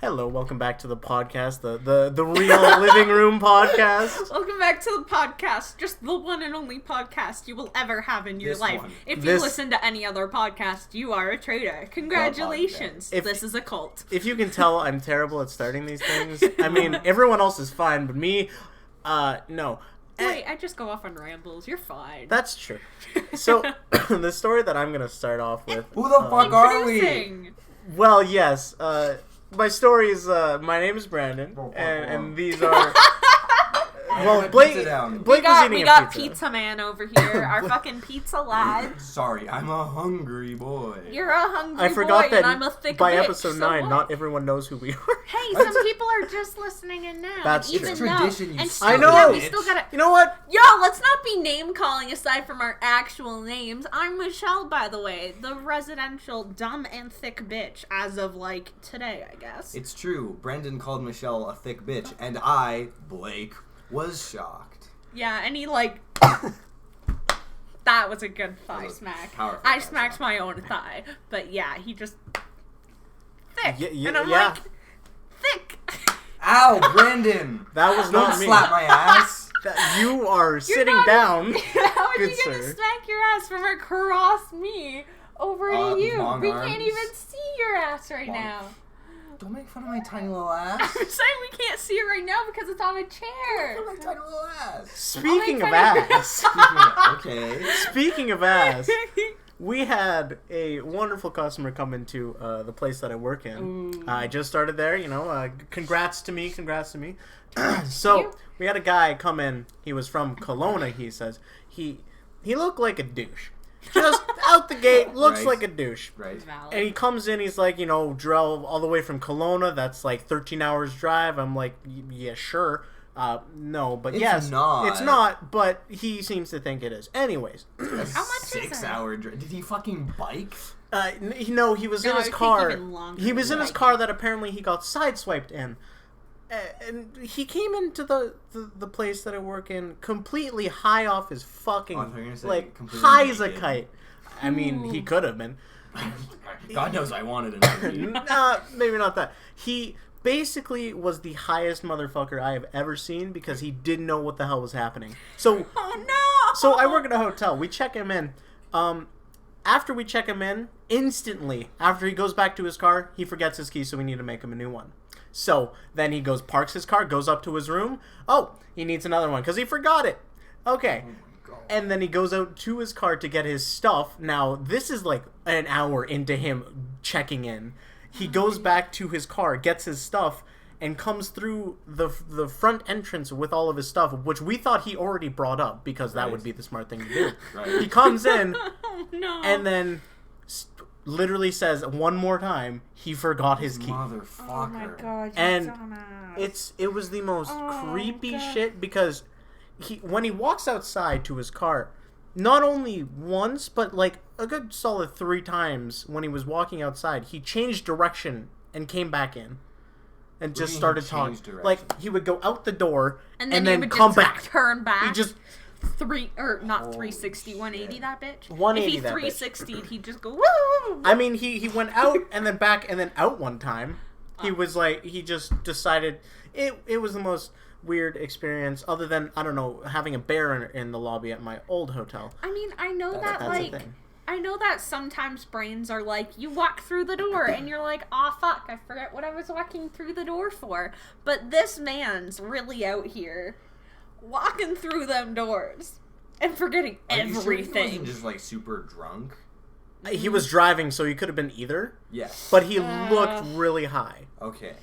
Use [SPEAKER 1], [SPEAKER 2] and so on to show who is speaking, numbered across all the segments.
[SPEAKER 1] Hello, welcome back to the podcast, the Real Living Room podcast.
[SPEAKER 2] Welcome back to the podcast, just the one and only podcast you will ever have in your life. If you listen to any other podcast, you are a traitor. Congratulations, this is a cult.
[SPEAKER 1] If you can tell, I'm terrible at starting these things. I mean, everyone else is fine, but me, no.
[SPEAKER 2] Wait, I just go off on rambles. You're fine.
[SPEAKER 1] That's true. So, the story that I'm going to start off with...
[SPEAKER 3] Who the fuck are we?
[SPEAKER 1] Well, yes, my story is, my name is Brandon, and these are... Well, Blake was eating
[SPEAKER 2] we got pizza man over here, our fucking pizza lad.
[SPEAKER 3] Sorry, I'm a hungry boy.
[SPEAKER 2] You're a hungry
[SPEAKER 1] I forgot
[SPEAKER 2] boy,
[SPEAKER 1] that
[SPEAKER 2] and I'm a thick
[SPEAKER 1] by
[SPEAKER 2] bitch,
[SPEAKER 1] episode 9, not everyone knows who we are.
[SPEAKER 2] Hey, some people are just listening in now.
[SPEAKER 1] That's
[SPEAKER 2] even
[SPEAKER 1] true.
[SPEAKER 3] Tradition, you
[SPEAKER 1] I know.
[SPEAKER 2] Yeah, we still gotta...
[SPEAKER 1] You know what?
[SPEAKER 2] Yo, let's not be name calling aside from our actual names. I'm Michelle, by the way, the residential dumb and thick bitch as of like today, I guess.
[SPEAKER 3] It's true. Brendan called Michelle a thick bitch, and I, Blake, was shocked.
[SPEAKER 2] Yeah, and he like... That was a good thigh smack. I smacked my own thigh. But yeah, he just... Thick. And I'm like... Thick.
[SPEAKER 3] Ow, Brendan!
[SPEAKER 1] That was not me.
[SPEAKER 3] Don't slap my ass.
[SPEAKER 1] You are sitting down.
[SPEAKER 2] How are
[SPEAKER 1] Good
[SPEAKER 2] you gonna
[SPEAKER 1] sir.
[SPEAKER 2] smack your ass from across me over to you? We can't even see your ass right now.
[SPEAKER 3] Don't make fun of my tiny little ass.
[SPEAKER 2] I'm saying we can't see it right now because it's on a chair.
[SPEAKER 3] Don't make fun of my tiny little ass.
[SPEAKER 1] Speaking of ass.
[SPEAKER 3] Okay.
[SPEAKER 1] Speaking of ass. We had a wonderful customer come into the place that I work in. I just started there, congrats to me. So, we had a guy come in. He was from Kelowna, he says. He looked like a douche. Just out the gate, looks like a douche.
[SPEAKER 3] Right.
[SPEAKER 2] Valid.
[SPEAKER 1] And he comes in, he's like, drove all the way from Kelowna. That's like 13 hours drive. I'm like, yeah, sure. No, but
[SPEAKER 3] It's not.
[SPEAKER 1] It's not, but he seems to think it is. Anyways.
[SPEAKER 2] How much is it?
[SPEAKER 3] 6-hour drive. Did he fucking bike?
[SPEAKER 1] No, he was in his car. He was in his car
[SPEAKER 2] that
[SPEAKER 1] that apparently he got sideswiped in. And he came into the place that I work in completely high off his fucking, high as a kite. I mean, he could have been.
[SPEAKER 3] God knows I wanted an interview.
[SPEAKER 1] Maybe not that. He basically was the highest motherfucker I have ever seen because he didn't know what the hell was happening. So,
[SPEAKER 2] oh no!
[SPEAKER 1] So I work at a hotel. We check him in. After we check him in, instantly, after he goes back to his car, he forgets his keys, so we need to make him a new one. So then he parks his car, goes up to his room. Oh, he needs another one because he forgot it. Okay. And then he goes out to his car to get his stuff. Now, this is like an hour into him checking in. He goes back to his car, gets his stuff, and comes through the front entrance with all of his stuff, which we thought he already brought up because that would be the smart thing to do. Right. He comes in, and then literally says one more time he forgot his key.
[SPEAKER 3] Motherfucker.
[SPEAKER 2] Oh my god,
[SPEAKER 1] and it was the most creepy shit because when he walks outside to his car, not only once but like a good solid 3 times when he was walking outside, he changed direction and came back in and just started talking. Like he would go out the door and then come back,
[SPEAKER 2] turn back.
[SPEAKER 1] He just
[SPEAKER 2] 360, 180 that bitch.
[SPEAKER 1] 180
[SPEAKER 2] if he 360'd, he'd just go woo.
[SPEAKER 1] I mean, he went out and then back and then out one time. He was like, he just decided it was the most weird experience other than, I don't know, having a bear in the lobby at my old hotel.
[SPEAKER 2] I mean, I know I know that sometimes brains are like, you walk through the door and you're like, aw, fuck, I forgot what I was walking through the door for. But this man's really out here walking through them doors and forgetting everything.
[SPEAKER 3] Sure he wasn't just like super drunk?
[SPEAKER 1] He was driving, so he could have been either.
[SPEAKER 3] Yes.
[SPEAKER 1] But he looked really high.
[SPEAKER 3] Okay.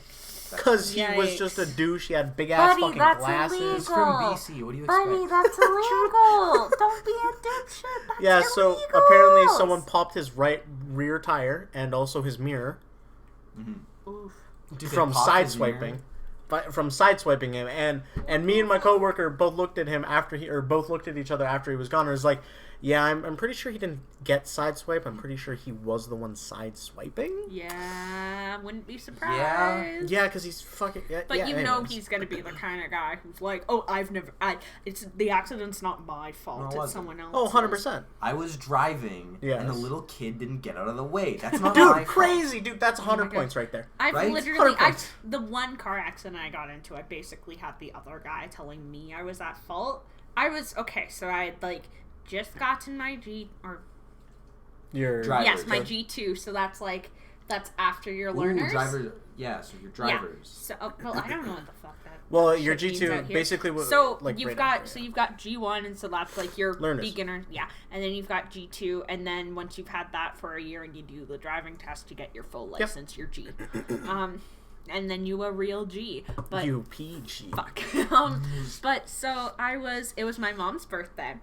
[SPEAKER 1] Because he was just a douche. He had big ass fucking glasses.
[SPEAKER 2] Illegal.
[SPEAKER 3] He's from BC. What do you expect?
[SPEAKER 2] Buddy, that's illegal. Don't be a dipshit. That's illegal.
[SPEAKER 1] So apparently someone popped his right rear tire and also his mirror.
[SPEAKER 3] Mm-hmm.
[SPEAKER 2] Oof.
[SPEAKER 1] From sideswiping. From sideswiping him, and me and my coworker both looked at him both looked at each other after he was gone, and was like, Yeah, I'm pretty sure he didn't get sideswipe. I'm pretty sure he was the one side-swiping.
[SPEAKER 2] Yeah, wouldn't be surprised.
[SPEAKER 1] Yeah, because he's fucking...
[SPEAKER 2] But
[SPEAKER 1] yeah,
[SPEAKER 2] you know
[SPEAKER 1] anyways.
[SPEAKER 2] he's gonna be the kind of guy who's like, oh, it's the accident's not my fault,
[SPEAKER 3] No, it
[SPEAKER 2] it's someone else's.
[SPEAKER 1] Oh, 100%.
[SPEAKER 3] I was driving, and the
[SPEAKER 1] Yes.
[SPEAKER 3] little kid didn't get out of the way. That's not
[SPEAKER 1] Dude,
[SPEAKER 3] my
[SPEAKER 1] crazy! Dude, that's 100 points right there.
[SPEAKER 2] I've
[SPEAKER 3] Right?
[SPEAKER 2] literally,
[SPEAKER 1] 100 points.
[SPEAKER 2] the one car accident I got into, I basically had the other guy telling me I was at fault. I was, okay, so I had, like, just gotten my
[SPEAKER 1] Your
[SPEAKER 3] Drivers.
[SPEAKER 2] yes, my G2, so that's, like, that's after your learners.
[SPEAKER 3] Drivers. Yeah, so you're drivers.
[SPEAKER 2] Yeah. So, well, I don't know what the fuck that
[SPEAKER 1] Well, your
[SPEAKER 2] shit means out
[SPEAKER 1] G2
[SPEAKER 2] here.
[SPEAKER 1] basically was
[SPEAKER 2] So
[SPEAKER 1] like
[SPEAKER 2] you've
[SPEAKER 1] right
[SPEAKER 2] got
[SPEAKER 1] after,
[SPEAKER 2] so you've got G1, and so that's like your
[SPEAKER 1] Learners.
[SPEAKER 2] beginner, yeah. And then you've got G2, and then once you've had that for a year and you do the driving test to get your full license, your G. And then you a real G. But
[SPEAKER 1] UPG.
[SPEAKER 2] fuck. But so it was my mom's birthday.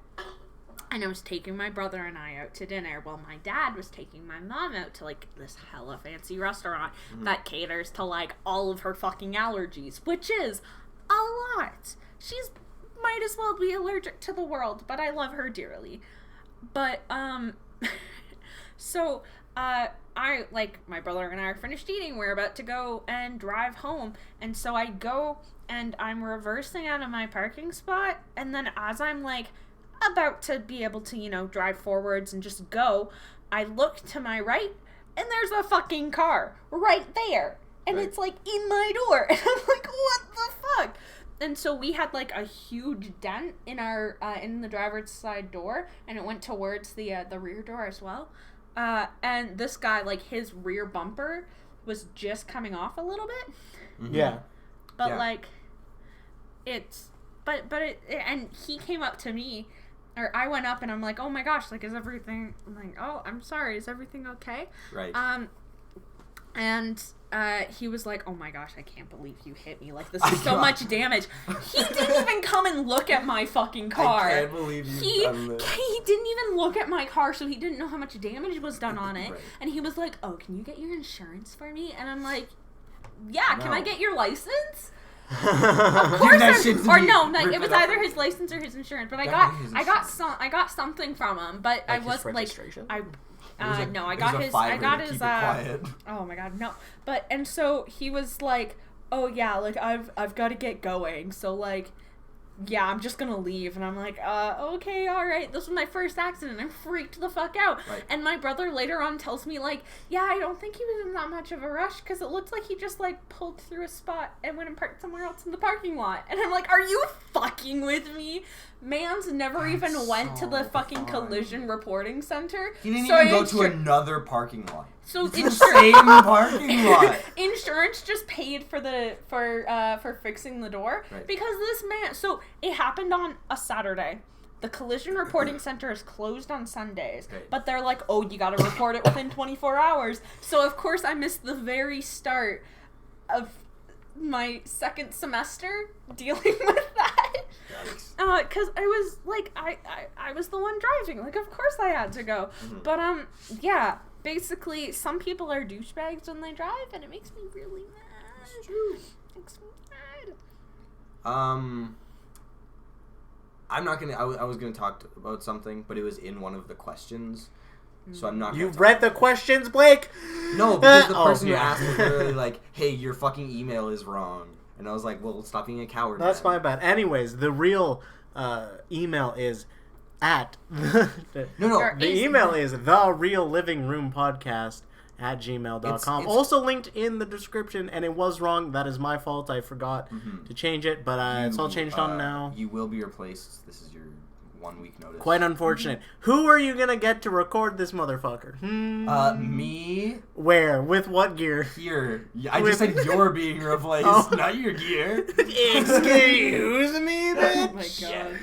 [SPEAKER 2] And I was taking my brother and I out to dinner. Well, my dad was taking my mom out to, like, this hella fancy restaurant that caters to, like, all of her fucking allergies, which is a lot. She's might as well be allergic to the world, but I love her dearly. But, so, I, like, my brother and I are finished eating. We're about to go and drive home. And so I go and I'm reversing out of my parking spot. And then as I'm, like, about to be able to, you know, drive forwards and just go, I look to my right and there's a fucking car right there. And it's, like, in my door. And I'm like, what the fuck? And so we had, like, a huge dent in our, in the driver's side door. And it went towards the rear door as well. And this guy, like, his rear bumper was just coming off a little bit.
[SPEAKER 3] Mm-hmm.
[SPEAKER 1] Yeah.
[SPEAKER 2] But,
[SPEAKER 3] Yeah.
[SPEAKER 2] like, it's... But it... And he came up to me... Or I went up and I'm like, oh my gosh, like, is everything... I'm like, oh, I'm sorry, is everything okay?
[SPEAKER 3] Right.
[SPEAKER 2] And he was like, oh my gosh, I can't believe you hit me. Like, this is so much damage. He didn't even come and look at my fucking car.
[SPEAKER 3] I can't believe you've done this.
[SPEAKER 2] He didn't even look at my car, so he didn't know how much damage was done on it.
[SPEAKER 3] Right.
[SPEAKER 2] And he was like, oh, can you get your insurance for me? And I'm like, yeah, can I
[SPEAKER 3] No.
[SPEAKER 2] get your license? Of
[SPEAKER 3] Give
[SPEAKER 2] course,
[SPEAKER 3] that shit to
[SPEAKER 2] or
[SPEAKER 3] me.
[SPEAKER 2] no, like,
[SPEAKER 3] Rip
[SPEAKER 2] it was
[SPEAKER 3] it up.
[SPEAKER 2] either his license or his insurance. But I
[SPEAKER 3] Definitely his
[SPEAKER 2] got something from him. But I
[SPEAKER 1] his
[SPEAKER 2] was like,
[SPEAKER 1] registration?
[SPEAKER 2] no, I got his. I got his.
[SPEAKER 3] Keep it quiet.
[SPEAKER 2] Oh my god, no. But and so he was like, oh yeah, like I've got to get going. So like, yeah, I'm just gonna leave. And I'm like, okay, all right. This was my first accident. I freaked the fuck out.
[SPEAKER 3] Right.
[SPEAKER 2] And my brother later on tells me like, yeah, I don't think he was in that much of a rush because it looked like he just like pulled through a spot and went and parked somewhere else in the parking lot. And I'm like, are you fucking with me? Man's never even went to the fucking collision reporting center.
[SPEAKER 3] He didn't
[SPEAKER 2] So
[SPEAKER 3] even go
[SPEAKER 2] I
[SPEAKER 3] to another parking lot.
[SPEAKER 2] So
[SPEAKER 3] It's the same parking lot.
[SPEAKER 2] Insurance just paid for fixing the door
[SPEAKER 3] Right.
[SPEAKER 2] because this man. So it happened on a Saturday. The collision reporting center is closed on Sundays,
[SPEAKER 3] Right.
[SPEAKER 2] but they're like, "Oh, you got to report it within 24 hours." So of course I missed the very start of my second semester dealing with that.
[SPEAKER 3] Yikes.
[SPEAKER 2] Cause I was like, I was the one driving. Like, of course I had to go.
[SPEAKER 3] Mm-hmm.
[SPEAKER 2] But yeah. Basically, some people are douchebags when they drive, and it makes me really mad.
[SPEAKER 3] It's true.
[SPEAKER 2] Makes me mad.
[SPEAKER 3] I'm not gonna. I was gonna talk about something, but it was in one of the questions, so I'm not.
[SPEAKER 1] You
[SPEAKER 3] gonna
[SPEAKER 1] read the questions, Blake?
[SPEAKER 3] No, because the person who
[SPEAKER 1] yeah.
[SPEAKER 3] asked was literally like, "Hey, your fucking email is wrong," and I was like, "Well, stop being a coward."
[SPEAKER 1] That's
[SPEAKER 3] man."
[SPEAKER 1] my bad. Anyways, the real email is at
[SPEAKER 3] No.
[SPEAKER 1] the email is thereallivingroompodcast at gmail.com.
[SPEAKER 3] It's-
[SPEAKER 1] Also linked in the description, and it was wrong. That is my fault. I forgot to change it, but it's all changed on now.
[SPEAKER 3] You will be replaced. This is your 1 week notice.
[SPEAKER 1] Quite unfortunate. Who are you gonna get to record this motherfucker?
[SPEAKER 3] Me
[SPEAKER 1] Where? With what gear?
[SPEAKER 3] here. I just said you're being replaced,
[SPEAKER 1] Oh.
[SPEAKER 3] not your gear.
[SPEAKER 1] Excuse me, bitch.
[SPEAKER 2] Oh my god.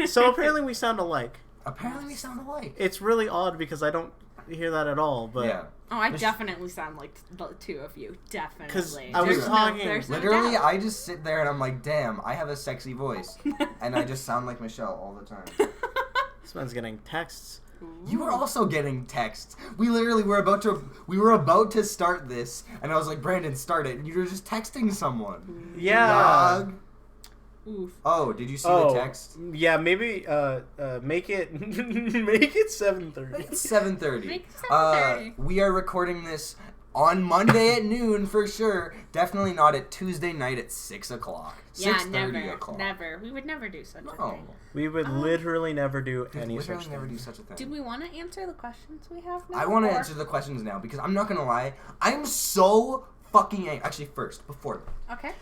[SPEAKER 1] So apparently we sound alike.
[SPEAKER 3] Apparently, we sound alike.
[SPEAKER 1] It's really odd because I don't hear that at all. But
[SPEAKER 3] Yeah.
[SPEAKER 2] Oh, I definitely sound like the two of you. Definitely.
[SPEAKER 1] 'Cause I was
[SPEAKER 2] There's
[SPEAKER 1] talking-
[SPEAKER 2] there's no
[SPEAKER 3] Literally,
[SPEAKER 2] doubt.
[SPEAKER 3] I just sit there and I'm like, damn, I have a sexy voice. And I just sound like Michelle all the time.
[SPEAKER 1] this man's getting texts.
[SPEAKER 3] You were also getting texts. We literally were about to start this, and I was like, Brandon, start it. And you were just texting someone.
[SPEAKER 1] Yeah.
[SPEAKER 3] Dog.
[SPEAKER 2] Oof.
[SPEAKER 3] Oh, did you see the text?
[SPEAKER 1] Yeah, maybe make it make it 7:30.
[SPEAKER 3] It's 7:30.
[SPEAKER 2] Make it 7:30.
[SPEAKER 3] We are recording this on Monday at noon for sure. Definitely not at Tuesday night at 6 o'clock.
[SPEAKER 2] Yeah,
[SPEAKER 3] 6:30 o'clock.
[SPEAKER 2] Never. We would never do such a thing.
[SPEAKER 1] We would literally never do any such thing.
[SPEAKER 3] Never do such a thing.
[SPEAKER 2] Do we want to answer the questions we have now?
[SPEAKER 3] I want to answer the questions now because I'm not gonna lie. I'm so fucking angry. Actually, before that.
[SPEAKER 2] Okay.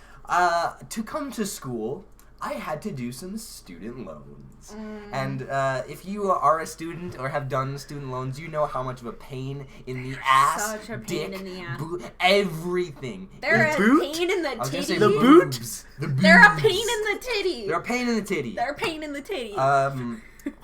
[SPEAKER 3] To come to school, I had to do some student loans. And if you are a student or have done student loans, you know how much of a pain in the ass,
[SPEAKER 2] Such a pain
[SPEAKER 3] dick,
[SPEAKER 2] in the ass.
[SPEAKER 3] Everything.
[SPEAKER 2] They're a pain in the
[SPEAKER 3] I was gonna
[SPEAKER 2] titty.
[SPEAKER 3] say
[SPEAKER 1] The boot?
[SPEAKER 3] The
[SPEAKER 2] They're a
[SPEAKER 3] boobs.
[SPEAKER 2] pain in the titty.
[SPEAKER 3] They're a pain in the titty.
[SPEAKER 2] They're a pain in the titty.
[SPEAKER 1] I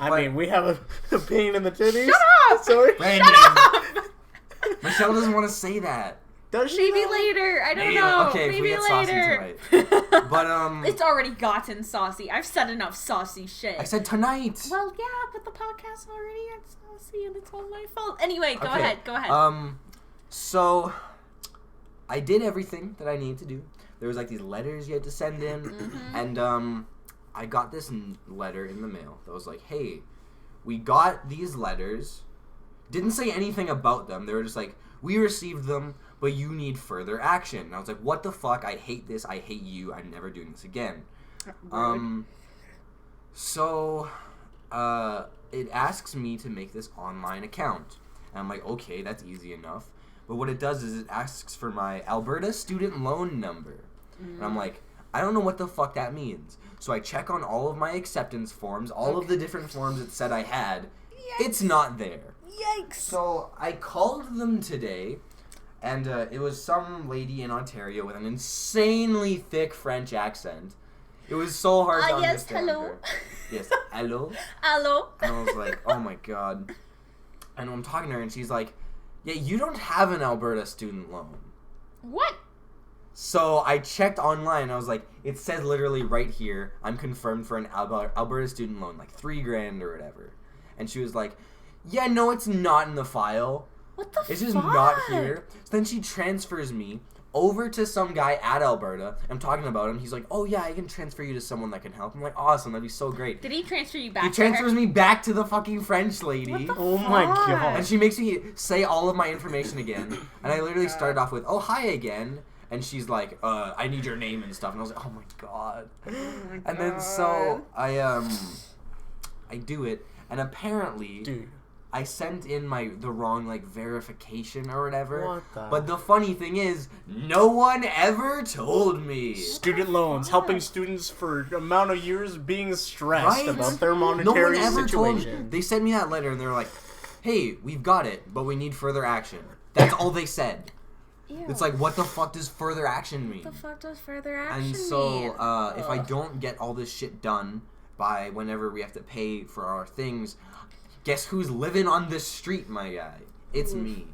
[SPEAKER 1] mean, we have a pain in the titties.
[SPEAKER 2] Shut up!
[SPEAKER 1] Sorry.
[SPEAKER 3] Brandon.
[SPEAKER 2] Shut up!
[SPEAKER 3] Michelle doesn't want to say that.
[SPEAKER 1] Does she?
[SPEAKER 2] Maybe
[SPEAKER 1] though?
[SPEAKER 2] later. I don't know.
[SPEAKER 3] Okay, if
[SPEAKER 2] Maybe
[SPEAKER 3] we get saucy
[SPEAKER 2] later.
[SPEAKER 3] tonight. But
[SPEAKER 2] it's already gotten saucy. I've said enough saucy shit.
[SPEAKER 3] I said tonight.
[SPEAKER 2] Well, yeah, but the podcast already got saucy, and it's all my fault. Anyway, go
[SPEAKER 3] Okay.
[SPEAKER 2] ahead. Go ahead.
[SPEAKER 3] So I did everything that I needed to do. There was like these letters you had to send in, and I got this letter in the mail that was like, "Hey, we got these letters." Didn't say anything about them. They were just like, "We received them, but you need further action." And I was like, "What the fuck? I hate this. I hate you. I'm never doing this again." So it asks me to make this online account. And I'm like, okay, that's easy enough. But what it does is it asks for my Alberta student loan number. And I'm like, I don't know what the fuck that means. So I check on all of my acceptance forms, all of the different forms it said I had.
[SPEAKER 2] Yikes.
[SPEAKER 3] It's not there.
[SPEAKER 2] Yikes.
[SPEAKER 3] So I called them today, and it was some lady in Ontario with an insanely thick French accent. It was so hard to
[SPEAKER 2] yes,
[SPEAKER 3] understand
[SPEAKER 2] hello.
[SPEAKER 3] her. Yes, hello.
[SPEAKER 2] Hello.
[SPEAKER 3] And I was like, oh my god. And I'm talking to her, and she's like, yeah, you don't have an Alberta student loan.
[SPEAKER 2] What?
[SPEAKER 3] So I checked online, and I was like, it says literally right here, I'm confirmed for an Alberta student loan, like $3,000 or whatever. And she was like, yeah, no, it's not in the file.
[SPEAKER 2] What the fuck?
[SPEAKER 3] It's just not here. So then she transfers me over to some guy at Alberta. I'm talking about him. He's like, oh yeah, I can transfer you to someone that can help. I'm like, awesome, that'd be so great.
[SPEAKER 2] Did he transfer you back
[SPEAKER 3] He
[SPEAKER 2] to
[SPEAKER 3] transfers
[SPEAKER 2] her?
[SPEAKER 3] me back to the fucking French lady.
[SPEAKER 2] What the
[SPEAKER 1] Oh my
[SPEAKER 2] fuck?
[SPEAKER 1] god.
[SPEAKER 3] And she makes me say all of my information again. And I literally started off with, oh, hi again. And she's like, I need your name and stuff. And I was like, oh my god.
[SPEAKER 2] Oh my
[SPEAKER 3] And then so I do it. And apparently
[SPEAKER 1] Dude.
[SPEAKER 3] I sent in the wrong like verification or whatever.
[SPEAKER 1] What the?
[SPEAKER 3] But the funny thing is, no one ever told me.
[SPEAKER 1] Student loans, helping students for amount of years being stressed
[SPEAKER 3] Right?
[SPEAKER 1] about their
[SPEAKER 3] No
[SPEAKER 1] monetary
[SPEAKER 3] one ever told me.
[SPEAKER 1] situation.
[SPEAKER 3] They sent me that letter and they were like, hey, we've got it, but we need further action. That's all they said.
[SPEAKER 2] Ew.
[SPEAKER 3] It's like, what the fuck does further action mean?
[SPEAKER 2] What the fuck does further action
[SPEAKER 3] And so,
[SPEAKER 2] mean?
[SPEAKER 3] if I don't get all this shit done by whenever we have to pay for our things, guess who's living on this street, my guy? It's me.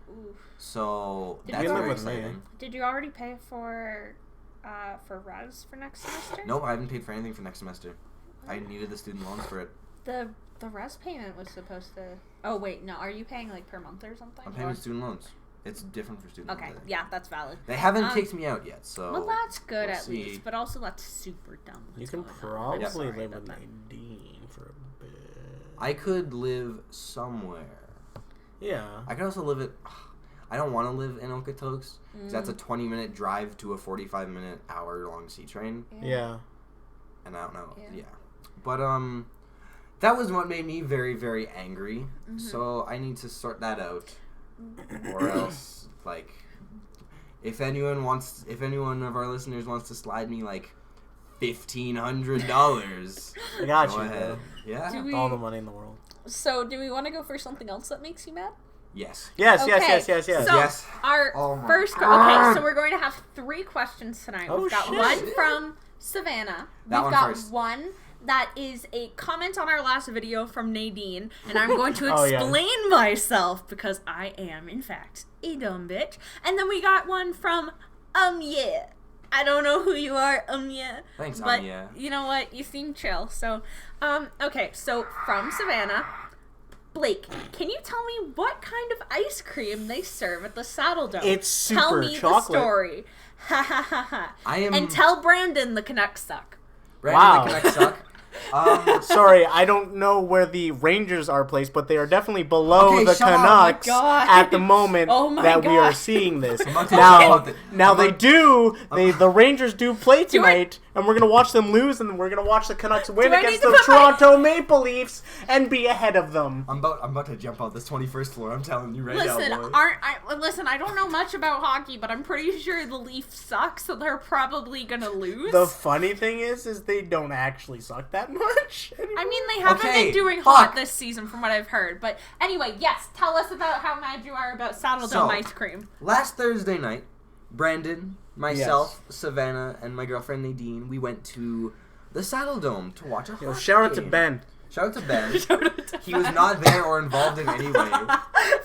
[SPEAKER 2] Oof.
[SPEAKER 3] So
[SPEAKER 2] Did
[SPEAKER 3] that's
[SPEAKER 2] you
[SPEAKER 3] very
[SPEAKER 1] live with me?
[SPEAKER 3] exciting.
[SPEAKER 2] Did you already pay for res for next semester?
[SPEAKER 3] Nope, I haven't paid for anything for next semester. I needed the student loans for it.
[SPEAKER 2] The res payment was supposed to. Oh wait, no. Are you paying like per month or something?
[SPEAKER 3] I'm paying
[SPEAKER 2] Or-
[SPEAKER 3] with student loans. It's different for student
[SPEAKER 2] Okay,
[SPEAKER 3] loans.
[SPEAKER 2] yeah, that's valid.
[SPEAKER 3] They haven't kicked me out yet, so.
[SPEAKER 2] Well, that's good
[SPEAKER 3] we'll
[SPEAKER 2] at
[SPEAKER 3] see.
[SPEAKER 2] least, but also that's super dumb.
[SPEAKER 1] You
[SPEAKER 2] what's
[SPEAKER 1] can
[SPEAKER 2] going on.
[SPEAKER 1] probably
[SPEAKER 2] I'm sorry
[SPEAKER 1] live
[SPEAKER 2] about
[SPEAKER 1] with
[SPEAKER 2] that.
[SPEAKER 1] Nadine for a bit.
[SPEAKER 3] I could live somewhere.
[SPEAKER 1] Yeah.
[SPEAKER 3] I could also live at. I don't want to live in Okotoks because that's a 20-minute drive to a 45-minute hour-long C train,
[SPEAKER 1] Yeah.
[SPEAKER 3] and I don't know.
[SPEAKER 2] Yeah.
[SPEAKER 3] Yeah, but that was what made me very, very angry.
[SPEAKER 2] Mm-hmm.
[SPEAKER 3] So I need to sort that out, or else like, if anyone of our listeners wants to slide me like $1,500,
[SPEAKER 1] I got
[SPEAKER 3] go
[SPEAKER 1] you,
[SPEAKER 3] ahead.
[SPEAKER 1] man.
[SPEAKER 3] Yeah.
[SPEAKER 2] Do we-
[SPEAKER 1] All the money in the world.
[SPEAKER 2] So, do we want to go for something else that makes you mad?
[SPEAKER 3] Yes.
[SPEAKER 1] Yes, yes,
[SPEAKER 2] Okay,
[SPEAKER 1] yes, yes, yes.
[SPEAKER 2] So,
[SPEAKER 3] Yes.
[SPEAKER 2] our
[SPEAKER 3] Oh my
[SPEAKER 2] first...
[SPEAKER 3] God.
[SPEAKER 2] Okay, so we're going to have 3 questions tonight.
[SPEAKER 1] Oh,
[SPEAKER 2] We've got
[SPEAKER 1] shit.
[SPEAKER 2] one from Savannah.
[SPEAKER 3] That
[SPEAKER 2] We've
[SPEAKER 3] one
[SPEAKER 2] got
[SPEAKER 3] first.
[SPEAKER 2] one that is a comment on our last video from Nadine, and I'm going to
[SPEAKER 1] Oh, yeah.
[SPEAKER 2] explain myself because I am, in fact, a dumb bitch. And then we got one from, yeah. I don't know who you are, yeah.
[SPEAKER 3] Thanks,
[SPEAKER 2] But
[SPEAKER 3] yeah.
[SPEAKER 2] you know what? You seem chill. So, okay. So, from Savannah, Blake, can you tell me what kind of ice cream they serve at the Saddle Dome?
[SPEAKER 1] It's
[SPEAKER 2] Tell
[SPEAKER 1] super
[SPEAKER 2] me
[SPEAKER 1] chocolate.
[SPEAKER 2] the story. Ha ha ha ha.
[SPEAKER 3] I am.
[SPEAKER 2] And tell Brandon the Canucks suck.
[SPEAKER 3] Brandon, the Canucks suck.
[SPEAKER 1] Sorry, I don't know where the Rangers are placed, but they are definitely below the Canucks at the moment we are seeing this. Now the Rangers do play tonight, and we're going to watch them lose, and we're going to watch the Canucks win against the Toronto Maple Leafs and be ahead of them.
[SPEAKER 3] I'm about to jump off this 21st floor, I'm telling you right now, boy.
[SPEAKER 2] Listen, I don't know much about hockey, but I'm pretty sure the Leafs suck, so they're probably going to lose.
[SPEAKER 1] The funny thing is they don't actually suck that much anymore.
[SPEAKER 2] I mean, they haven't been doing hot this season from what I've heard. But anyway, yes, tell us about how mad you are about Saddle Dome ice cream.
[SPEAKER 3] Last Thursday night, Brandon, myself, Savannah, and my girlfriend Nadine, we went to the Saddle Dome to watch a hockey game.
[SPEAKER 1] Shout out to Ben.
[SPEAKER 3] He was not there or involved in any way.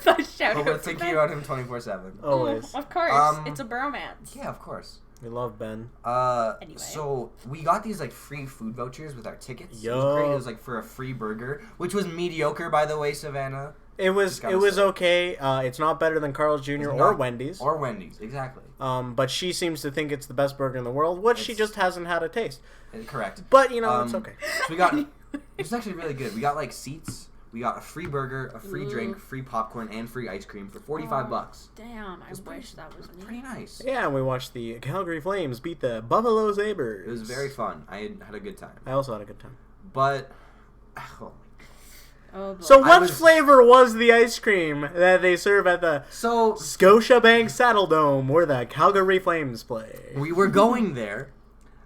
[SPEAKER 3] But we're thinking about him 24/7.
[SPEAKER 1] Always.
[SPEAKER 2] Of course. It's a bromance.
[SPEAKER 3] Yeah, of course.
[SPEAKER 1] We love Ben.
[SPEAKER 2] Anyway.
[SPEAKER 3] So we got these free food vouchers with our tickets.
[SPEAKER 1] Yo.
[SPEAKER 3] It was great. It was for a free burger, which was mediocre, by the way, Savannah.
[SPEAKER 1] It was okay. It's not better than Carl's Jr. or Wendy's.
[SPEAKER 3] Or Wendy's, exactly.
[SPEAKER 1] But she seems to think it's the best burger in the world, which she just hasn't had a taste.
[SPEAKER 3] Correct.
[SPEAKER 1] But it's okay.
[SPEAKER 3] So we got. It was actually really good. We got seats. We got a free burger, a free drink, free popcorn, and free ice cream for $45.
[SPEAKER 2] Damn, I wish that was me.
[SPEAKER 3] Pretty nice.
[SPEAKER 1] Yeah, and we watched the Calgary Flames beat the Buffalo Sabres.
[SPEAKER 3] It was very fun. I had a good time.
[SPEAKER 1] I also had a good time.
[SPEAKER 3] But,
[SPEAKER 1] so what flavor was the ice cream that they serve at the Scotiabank Saddle Dome where the Calgary Flames play?
[SPEAKER 3] We were going there,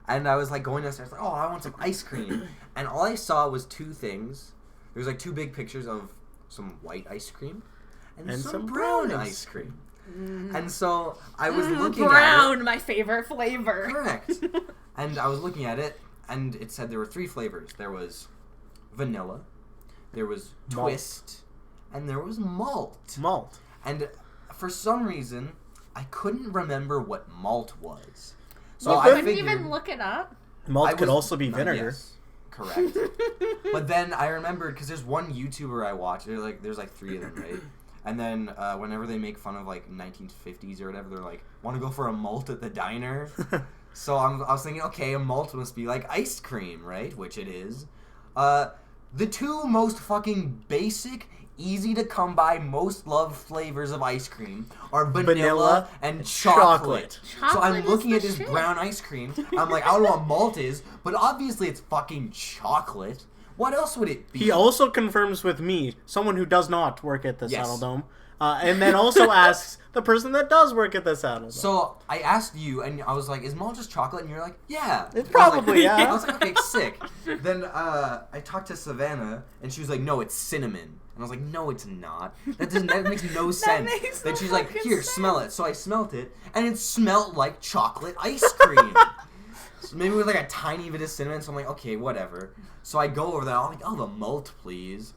[SPEAKER 3] and I was going downstairs, I want some ice cream. And all I saw was two things. There was two big pictures of some white ice cream and some brown ice cream. And so I was looking at it.
[SPEAKER 2] Brown, my favorite flavor.
[SPEAKER 3] Correct. And I was looking at it, and it said there were 3 flavors. There was vanilla, there was twist, and there was malt. And for some reason, I couldn't remember what malt was.
[SPEAKER 2] So I couldn't even look it up?
[SPEAKER 1] Malt could also be vinegar.
[SPEAKER 3] Yes. Correct. But then I remembered, because there's one YouTuber I watch, there's 3 of them, right? And then whenever they make fun of 1950s or whatever, they're like, want to go for a malt at the diner? So I was thinking, okay, a malt must be ice cream, right? Which it is. The 2 most fucking basic, easy to come by, most loved flavors of ice cream are vanilla and chocolate. So I'm looking at this brown ice cream. I'm like, I don't know what malt is, but obviously it's fucking chocolate. What else would it be?
[SPEAKER 1] He also confirms with me, someone who does not work at the Saddle Dome, and then also asks the person that does work at the Saddle Dome.
[SPEAKER 3] So I asked you, and I was like, is malt just chocolate? And you're like, yeah.
[SPEAKER 1] It's probably, yeah.
[SPEAKER 3] I was like, okay, sick. Then I talked to Savannah, and she was like, no, it's cinnamon. And I was like, no, it's not. That makes no sense. Then she's like, here, smell it. So I smelt it, and it smelled like chocolate ice cream. So maybe with a tiny bit of cinnamon. So I'm like, okay, whatever. So I go over there. I'm like, the malt, please.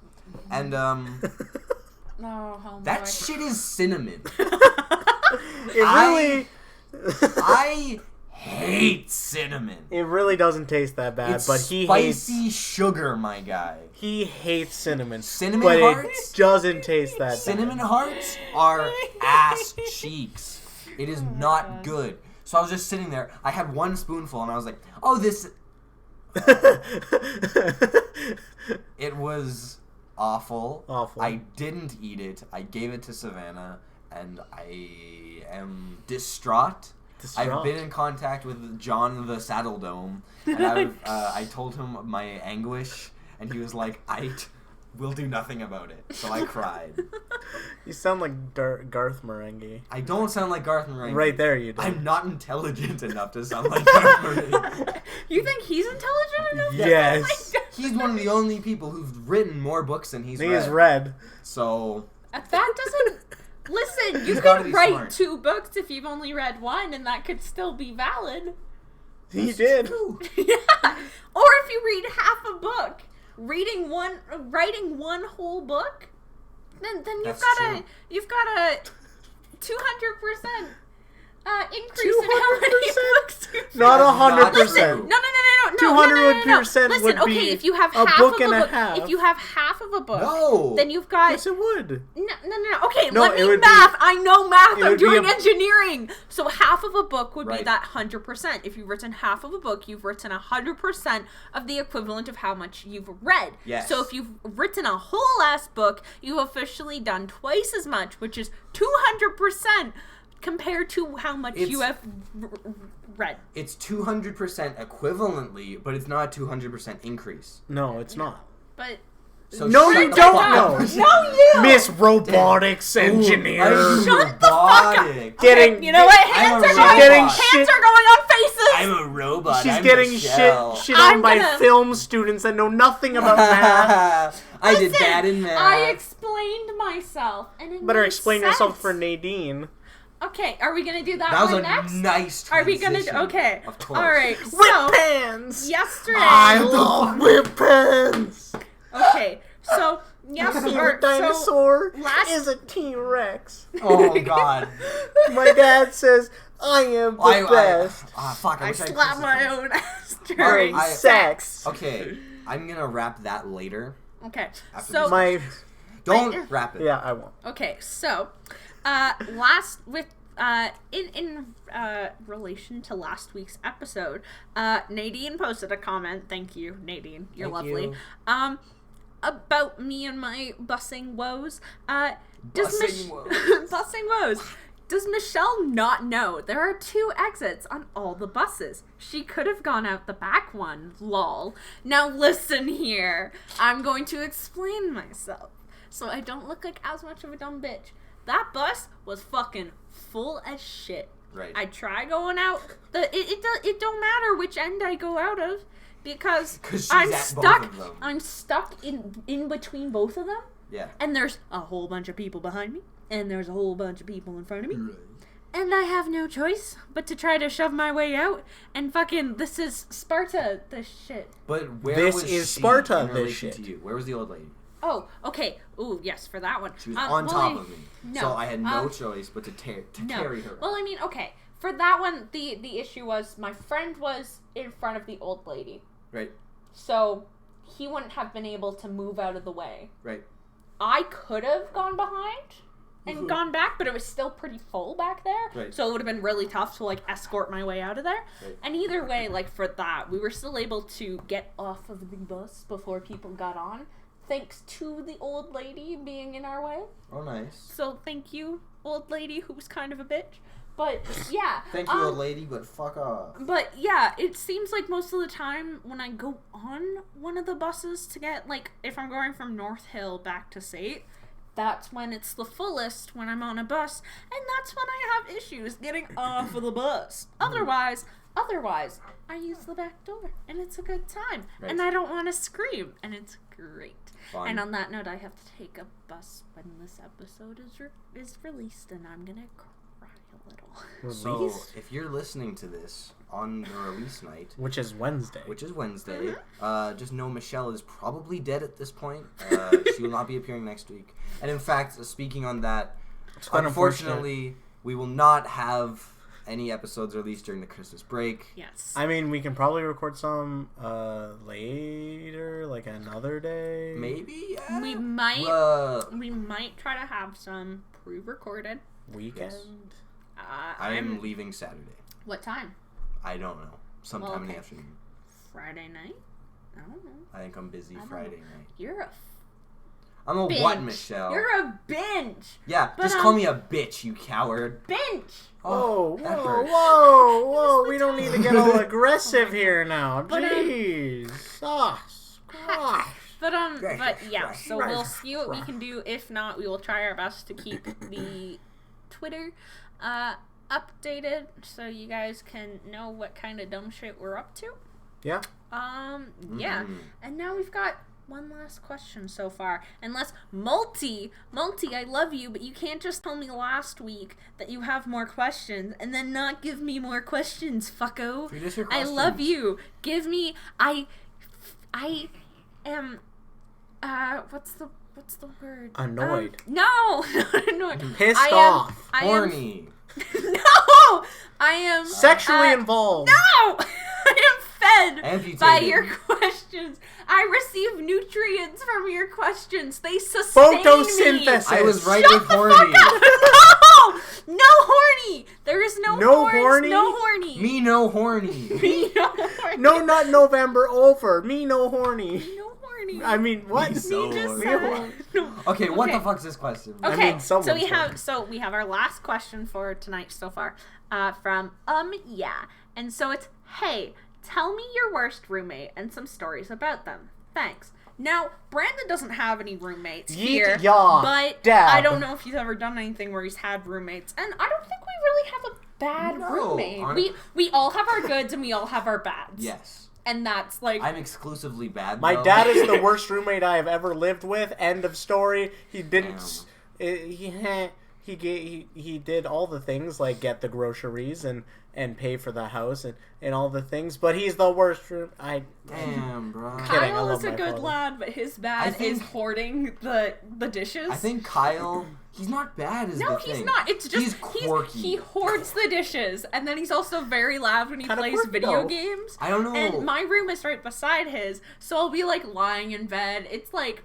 [SPEAKER 3] And that shit is cinnamon. I hate cinnamon.
[SPEAKER 1] It really doesn't taste that bad, but he hates
[SPEAKER 3] spicy sugar, my guy.
[SPEAKER 1] He hates cinnamon.
[SPEAKER 3] Cinnamon hearts?
[SPEAKER 1] It doesn't taste that
[SPEAKER 3] cinnamon hearts are ass cheeks. It is not good. So I was just sitting there. I had 1 spoonful, and I was like, this... It was awful. I didn't eat it. I gave it to Savannah, and I am distraught. I've been in contact with John the Saddle Dome, and I told him my anguish, and he was like, we'll do nothing about it. So I cried.
[SPEAKER 1] You sound like Garth Marenghi.
[SPEAKER 3] I don't sound like Garth Marenghi.
[SPEAKER 1] Right there you do.
[SPEAKER 3] I'm not intelligent enough to sound like Garth Marenghi.
[SPEAKER 2] You think he's intelligent enough?
[SPEAKER 1] Yes.
[SPEAKER 3] He's one of the only people who's written more books than he's read.
[SPEAKER 1] He has read.
[SPEAKER 3] So...
[SPEAKER 2] That doesn't... Listen, you can write smart. 2 books if you've only read 1, and that could still be valid.
[SPEAKER 1] He did.
[SPEAKER 2] Yeah. Or if you read half a book, writing one whole book, then you've got a 200% increase in how many books you
[SPEAKER 1] Not 100%.
[SPEAKER 2] No.
[SPEAKER 1] 200%
[SPEAKER 2] Listen,
[SPEAKER 1] would
[SPEAKER 2] okay,
[SPEAKER 1] be
[SPEAKER 2] if you have
[SPEAKER 1] a
[SPEAKER 2] half
[SPEAKER 1] book
[SPEAKER 2] of
[SPEAKER 1] and
[SPEAKER 2] a
[SPEAKER 1] a
[SPEAKER 2] book,
[SPEAKER 1] half.
[SPEAKER 2] if you have half of a book,
[SPEAKER 3] No.
[SPEAKER 2] then you've got...
[SPEAKER 1] Yes, it would.
[SPEAKER 2] No. Okay,
[SPEAKER 1] No,
[SPEAKER 2] let
[SPEAKER 1] it
[SPEAKER 2] me
[SPEAKER 1] would
[SPEAKER 2] math.
[SPEAKER 1] be-
[SPEAKER 2] I know math.
[SPEAKER 1] it
[SPEAKER 2] I'm
[SPEAKER 1] would be
[SPEAKER 2] doing
[SPEAKER 1] a-
[SPEAKER 2] engineering. So half of a book would be
[SPEAKER 3] Right.
[SPEAKER 2] that 100%. If you've written half of a book, you've written 100% of the equivalent of how much you've read.
[SPEAKER 3] Yes.
[SPEAKER 2] So if you've written a whole ass book, you've officially done twice as much, which is 200% compared to how much you have read.
[SPEAKER 3] It's 200% equivalently, but it's not a 200% increase.
[SPEAKER 1] No, it's not.
[SPEAKER 2] But...
[SPEAKER 3] So
[SPEAKER 1] No,
[SPEAKER 3] shut
[SPEAKER 1] you
[SPEAKER 3] the
[SPEAKER 1] don't
[SPEAKER 3] fuck
[SPEAKER 1] know.
[SPEAKER 3] up.
[SPEAKER 2] No, you!
[SPEAKER 1] Miss Robotics Engineer.
[SPEAKER 2] Shut the fuck up.
[SPEAKER 1] Getting...
[SPEAKER 2] You know what?
[SPEAKER 3] I'm
[SPEAKER 2] Hands
[SPEAKER 3] a
[SPEAKER 2] are going.
[SPEAKER 3] robot.
[SPEAKER 2] Hands
[SPEAKER 1] Shit.
[SPEAKER 2] are going on faces.
[SPEAKER 3] I'm a robot.
[SPEAKER 1] She's
[SPEAKER 3] I'm
[SPEAKER 1] getting
[SPEAKER 3] Michelle.
[SPEAKER 1] shit on
[SPEAKER 2] I'm
[SPEAKER 1] by
[SPEAKER 2] gonna-
[SPEAKER 1] film students that know nothing about math.
[SPEAKER 3] I did
[SPEAKER 2] Listen,
[SPEAKER 3] bad in math.
[SPEAKER 2] I explained myself, and it
[SPEAKER 1] Better
[SPEAKER 2] made
[SPEAKER 1] explain
[SPEAKER 2] sense.
[SPEAKER 1] yourself for Nadine.
[SPEAKER 2] Okay, are we gonna do that,
[SPEAKER 3] That was
[SPEAKER 2] one
[SPEAKER 3] a
[SPEAKER 2] next?
[SPEAKER 3] nice
[SPEAKER 2] Are we gonna?
[SPEAKER 3] transition,
[SPEAKER 2] Okay.
[SPEAKER 3] of course.
[SPEAKER 2] All right.
[SPEAKER 1] Whip
[SPEAKER 2] So
[SPEAKER 1] pans!
[SPEAKER 2] yesterday.
[SPEAKER 1] I love whip pans!
[SPEAKER 2] Okay. So
[SPEAKER 1] Your
[SPEAKER 2] yesterday.
[SPEAKER 1] dinosaur
[SPEAKER 2] last-
[SPEAKER 1] is a T-Rex.
[SPEAKER 3] Oh god.
[SPEAKER 1] My dad says, I am the best.
[SPEAKER 3] Fuck, I
[SPEAKER 2] I
[SPEAKER 3] wish I
[SPEAKER 2] slapped my
[SPEAKER 3] crucified-
[SPEAKER 2] own ass
[SPEAKER 1] During
[SPEAKER 2] during
[SPEAKER 3] I-
[SPEAKER 1] sex.
[SPEAKER 3] Okay, I'm gonna wrap that later.
[SPEAKER 2] Okay.
[SPEAKER 3] After
[SPEAKER 2] So
[SPEAKER 1] My...
[SPEAKER 3] Don't wrap it.
[SPEAKER 1] Yeah, I won't.
[SPEAKER 2] okay. So in relation to last week's episode, Nadine posted a comment. Thank you, Nadine. You're
[SPEAKER 3] Thank
[SPEAKER 2] lovely.
[SPEAKER 3] you.
[SPEAKER 2] About me and my busing woes.
[SPEAKER 3] Busing woes.
[SPEAKER 2] Busing woes. Does Michelle not know there are 2 exits on all the buses? She could have gone out the back one, lol. Now listen here. I'm going to explain myself so I don't look like as much of a dumb bitch. That bus was fucking full as shit.
[SPEAKER 3] Right.
[SPEAKER 2] I try going out. It don't matter which end I go out of because
[SPEAKER 3] 'Cause she's
[SPEAKER 2] I'm
[SPEAKER 3] at
[SPEAKER 2] stuck.
[SPEAKER 3] both of them.
[SPEAKER 2] I'm stuck in between both of them.
[SPEAKER 3] Yeah.
[SPEAKER 2] And there's a whole bunch of people behind me, and there's a whole bunch of people in front of me.
[SPEAKER 3] Right.
[SPEAKER 2] And I have no choice but to try to shove my way out. And fucking, this is Sparta, this shit.
[SPEAKER 3] But where
[SPEAKER 1] This
[SPEAKER 3] was
[SPEAKER 1] is
[SPEAKER 3] she
[SPEAKER 1] Sparta,
[SPEAKER 3] in
[SPEAKER 1] this
[SPEAKER 3] relation
[SPEAKER 1] shit.
[SPEAKER 3] to you? Where was the old lady?
[SPEAKER 2] Oh, okay. Ooh, yes, for that one.
[SPEAKER 3] She was on top of me.
[SPEAKER 2] No.
[SPEAKER 3] So I had no choice but to carry her.
[SPEAKER 2] Well, I mean, okay. For that one, the issue was my friend was in front of the old lady.
[SPEAKER 3] Right.
[SPEAKER 2] So he wouldn't have been able to move out of the way.
[SPEAKER 3] Right.
[SPEAKER 2] I could have gone behind and gone back, but it was still pretty full back there.
[SPEAKER 3] Right.
[SPEAKER 2] So it would have been really tough to, like, escort my way out of there.
[SPEAKER 3] Right.
[SPEAKER 2] And either way, like, for that, we were still able to get off of the bus before people got on, thanks to the old lady being in our way.
[SPEAKER 3] Oh, nice.
[SPEAKER 2] So thank you, old lady, who was kind of a bitch. But, yeah.
[SPEAKER 3] Thank you, old lady, but fuck off.
[SPEAKER 2] But yeah, it seems like most of the time when I go on one of the buses to get, like, if I'm going from North Hill back to Sate, that's when it's the fullest when I'm on a bus, and that's when I have issues getting off of the bus. Otherwise, I use the back door, and it's a good time,
[SPEAKER 3] Right.
[SPEAKER 2] and I don't want to scream, and it's great.
[SPEAKER 3] Fun.
[SPEAKER 2] And on that note, I have to take a bus when this episode is released, and I'm gonna cry a little.
[SPEAKER 3] So, if you're listening to this on the release night,
[SPEAKER 1] Which is Wednesday.
[SPEAKER 3] just know Michelle is probably dead at this point. She will not be appearing next week. And in fact, speaking on that,
[SPEAKER 1] It's quite
[SPEAKER 3] unfortunately, we will not have any episodes released during the Christmas break.
[SPEAKER 2] Yes.
[SPEAKER 1] I mean, we can probably record some later, like another day.
[SPEAKER 3] Maybe? Yeah.
[SPEAKER 2] We might try to have some pre-recorded.
[SPEAKER 1] Weekend.
[SPEAKER 3] Yes.
[SPEAKER 2] I
[SPEAKER 3] am leaving Saturday.
[SPEAKER 2] What time?
[SPEAKER 3] I don't know. Sometime in the
[SPEAKER 2] okay.
[SPEAKER 3] afternoon.
[SPEAKER 2] Friday night? I don't know.
[SPEAKER 3] I think I'm busy
[SPEAKER 2] I don't
[SPEAKER 3] Friday
[SPEAKER 2] know.
[SPEAKER 3] night.
[SPEAKER 2] You're a
[SPEAKER 3] I'm a
[SPEAKER 2] binge.
[SPEAKER 3] what, Michelle?
[SPEAKER 2] You're a binge.
[SPEAKER 3] Yeah,
[SPEAKER 2] But,
[SPEAKER 3] just call me a bitch, you coward.
[SPEAKER 2] Binge.
[SPEAKER 1] Whoa,
[SPEAKER 3] that
[SPEAKER 1] whoa,
[SPEAKER 3] hurt.
[SPEAKER 1] whoa! We don't need to get all aggressive here now.
[SPEAKER 2] But,
[SPEAKER 1] Jeez. Gosh.
[SPEAKER 2] But
[SPEAKER 3] Gracious,
[SPEAKER 2] yeah.
[SPEAKER 3] gracious,
[SPEAKER 2] So we'll
[SPEAKER 1] gracious,
[SPEAKER 2] see what we can do. If not, we will try our best to keep the Twitter updated so you guys can know what kind of dumb shit we're up to.
[SPEAKER 1] Yeah.
[SPEAKER 2] Yeah.
[SPEAKER 3] Mhm.
[SPEAKER 2] And now we've got one last question so far. Unless Multi, I love you, but you can't just tell me last week that you have more questions and then not give me more questions, fucko.
[SPEAKER 3] Read us your
[SPEAKER 2] I
[SPEAKER 3] questions.
[SPEAKER 2] love you. Give me I am what's the word?
[SPEAKER 1] Annoyed.
[SPEAKER 2] No, annoyed.
[SPEAKER 1] Pissed
[SPEAKER 2] I am-
[SPEAKER 1] off.
[SPEAKER 2] I am
[SPEAKER 3] Horny.
[SPEAKER 2] no, I am
[SPEAKER 1] Sexually involved.
[SPEAKER 2] No, I am fed
[SPEAKER 3] Amputated.
[SPEAKER 2] by your questions. I receive nutrients from your questions. They sustain
[SPEAKER 1] Photosynthesis.
[SPEAKER 2] me.
[SPEAKER 3] I was right
[SPEAKER 2] Shut
[SPEAKER 3] with
[SPEAKER 2] the
[SPEAKER 3] horny.
[SPEAKER 2] fuck up. No horny. There is no horns,
[SPEAKER 1] horny?
[SPEAKER 2] no horny.
[SPEAKER 3] Me no horny.
[SPEAKER 2] Me no horny.
[SPEAKER 1] No, not November over. Me no horny.
[SPEAKER 2] No horny.
[SPEAKER 1] I mean, what?
[SPEAKER 3] Me so
[SPEAKER 2] Me just
[SPEAKER 3] horny.
[SPEAKER 2] said- No.
[SPEAKER 3] Okay, what
[SPEAKER 2] Okay.
[SPEAKER 3] the fuck's this question?
[SPEAKER 1] I
[SPEAKER 2] Okay,
[SPEAKER 1] mean, someone's
[SPEAKER 2] so we have our last question for tonight so far, from yeah, and so it's, hey, tell me your worst roommate and some stories about them. Thanks. Now, Brandon doesn't have any roommates
[SPEAKER 1] Yeet
[SPEAKER 2] here,
[SPEAKER 1] yaw,
[SPEAKER 2] but
[SPEAKER 1] dab.
[SPEAKER 2] I don't know if he's ever done anything where he's had roommates, and I don't think we really have a bad
[SPEAKER 3] No,
[SPEAKER 2] roommate. We all have our goods and we all have our bads.
[SPEAKER 3] Yes.
[SPEAKER 2] And that's like
[SPEAKER 3] I'm exclusively bad,
[SPEAKER 1] My
[SPEAKER 3] though.
[SPEAKER 1] dad is the worst roommate I have ever lived with. End of story. He didn't. He did all the things like get the groceries and pay for the house and all the things, but he's the worst room.
[SPEAKER 3] Damn, bro.
[SPEAKER 1] Kidding, I
[SPEAKER 2] Kyle
[SPEAKER 1] love
[SPEAKER 2] is a
[SPEAKER 1] my
[SPEAKER 2] good
[SPEAKER 1] father.
[SPEAKER 2] lad, but his bad is hoarding the dishes.
[SPEAKER 3] I think Kyle, he's not bad is
[SPEAKER 2] No,
[SPEAKER 3] the thing.
[SPEAKER 2] he's not. It's just
[SPEAKER 3] he's quirky.
[SPEAKER 2] he hoards the dishes, and then he's also very loud when he
[SPEAKER 1] Kinda
[SPEAKER 2] plays
[SPEAKER 1] quirky,
[SPEAKER 2] video
[SPEAKER 1] though.
[SPEAKER 2] games.
[SPEAKER 3] I don't know.
[SPEAKER 2] And my room is right beside his, so I'll be like lying in bed. It's like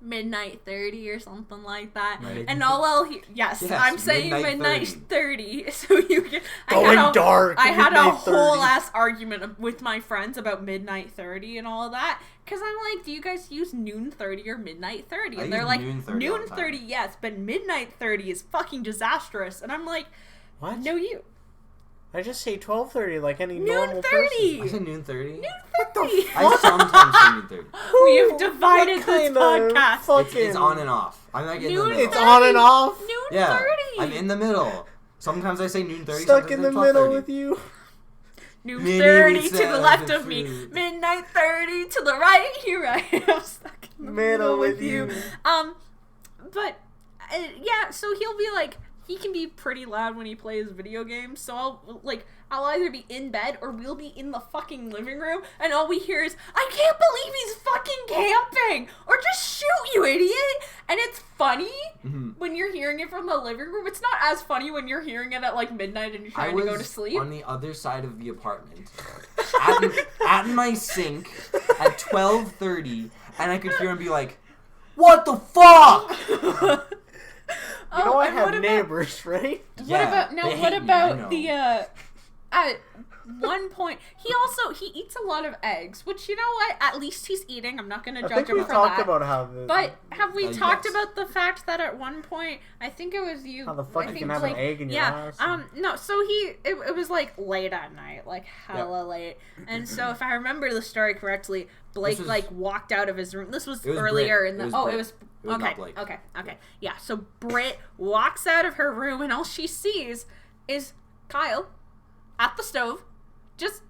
[SPEAKER 2] midnight 30 or something like that,
[SPEAKER 3] Right.
[SPEAKER 2] and all I'll hear. Yes,
[SPEAKER 3] Yes,
[SPEAKER 2] I'm saying
[SPEAKER 3] midnight
[SPEAKER 2] midnight 30. So you can.
[SPEAKER 1] Going dark.
[SPEAKER 2] I had a
[SPEAKER 1] midnight
[SPEAKER 2] whole
[SPEAKER 1] 30.
[SPEAKER 2] ass argument with my friends about midnight 30 and all of that. Because I'm like, do you guys use noon 30 or midnight 30?
[SPEAKER 3] I
[SPEAKER 2] And they're
[SPEAKER 3] use
[SPEAKER 2] like,
[SPEAKER 3] noon 30 all
[SPEAKER 2] noon
[SPEAKER 3] the time.
[SPEAKER 2] 30, yes, but midnight 30 is fucking disastrous. And I'm like,
[SPEAKER 1] What?
[SPEAKER 2] no, you.
[SPEAKER 1] I just say 12:30 like any
[SPEAKER 2] Noon
[SPEAKER 1] normal
[SPEAKER 2] 30.
[SPEAKER 3] I said noon 30.
[SPEAKER 2] Noon
[SPEAKER 1] What the
[SPEAKER 2] 30.
[SPEAKER 3] I sometimes say noon 30.
[SPEAKER 2] We have divided
[SPEAKER 1] What
[SPEAKER 2] this
[SPEAKER 1] kind of
[SPEAKER 2] podcast.
[SPEAKER 1] fucking-
[SPEAKER 3] It's on and off. I'm like in the
[SPEAKER 2] Noon
[SPEAKER 3] middle.
[SPEAKER 1] It's on and off.
[SPEAKER 2] Noon
[SPEAKER 3] Yeah,
[SPEAKER 2] 30.
[SPEAKER 3] I'm in the middle. Sometimes I say noon 30.
[SPEAKER 1] Stuck
[SPEAKER 3] sometimes
[SPEAKER 1] in
[SPEAKER 3] I
[SPEAKER 1] the
[SPEAKER 3] say
[SPEAKER 1] middle
[SPEAKER 3] 12:30.
[SPEAKER 1] with you.
[SPEAKER 2] Noon
[SPEAKER 3] Mini
[SPEAKER 2] 30 to the
[SPEAKER 3] pizza
[SPEAKER 2] left
[SPEAKER 3] and
[SPEAKER 2] of me.
[SPEAKER 3] food.
[SPEAKER 2] Midnight 30 to the right. Here I am stuck in the middle with you. But yeah, so he'll be like, he can be pretty loud when he plays video games. So I'll either be in bed or we'll be in the fucking living room, and all we hear is, I can't believe he's fucking camping, or just shoot, you idiot. And it's funny when you're hearing it from the living room. It's not as funny when you're hearing it at like midnight and you're
[SPEAKER 3] I
[SPEAKER 2] trying
[SPEAKER 3] was
[SPEAKER 2] to go to sleep.
[SPEAKER 3] on the other side of the apartment, at my sink at 12:30, and I could hear him be like, "What the fuck?"
[SPEAKER 1] You know I
[SPEAKER 2] and
[SPEAKER 1] have
[SPEAKER 2] what about-
[SPEAKER 1] neighbors, right?
[SPEAKER 3] Yeah, they
[SPEAKER 2] what
[SPEAKER 3] hate me, I
[SPEAKER 2] about
[SPEAKER 3] know.
[SPEAKER 2] the at one point he eats a lot of eggs, which, you know what, at least he's eating. I'm not gonna
[SPEAKER 1] I
[SPEAKER 2] judge
[SPEAKER 1] think we
[SPEAKER 2] him for
[SPEAKER 1] talked
[SPEAKER 2] that.
[SPEAKER 1] about how the,
[SPEAKER 2] But have we talked
[SPEAKER 3] yes.
[SPEAKER 2] about the fact that at one point, I think it was you.
[SPEAKER 1] How the fuck
[SPEAKER 2] I
[SPEAKER 1] you
[SPEAKER 2] think,
[SPEAKER 1] can have an egg in your
[SPEAKER 2] yeah,
[SPEAKER 1] ass?
[SPEAKER 2] no. So it was like late at night, like hella late. And so if I remember the story correctly, Blake
[SPEAKER 3] was-
[SPEAKER 2] like walked out of his room. This was
[SPEAKER 3] It was
[SPEAKER 2] earlier
[SPEAKER 3] Brit.
[SPEAKER 2] in the.
[SPEAKER 3] It was
[SPEAKER 2] Oh,
[SPEAKER 3] Brit.
[SPEAKER 2] it was.
[SPEAKER 3] It was
[SPEAKER 2] Okay,
[SPEAKER 3] not Blake.
[SPEAKER 2] okay. Yeah. So Britt walks out of her room, and all she sees is Kyle at the stove, just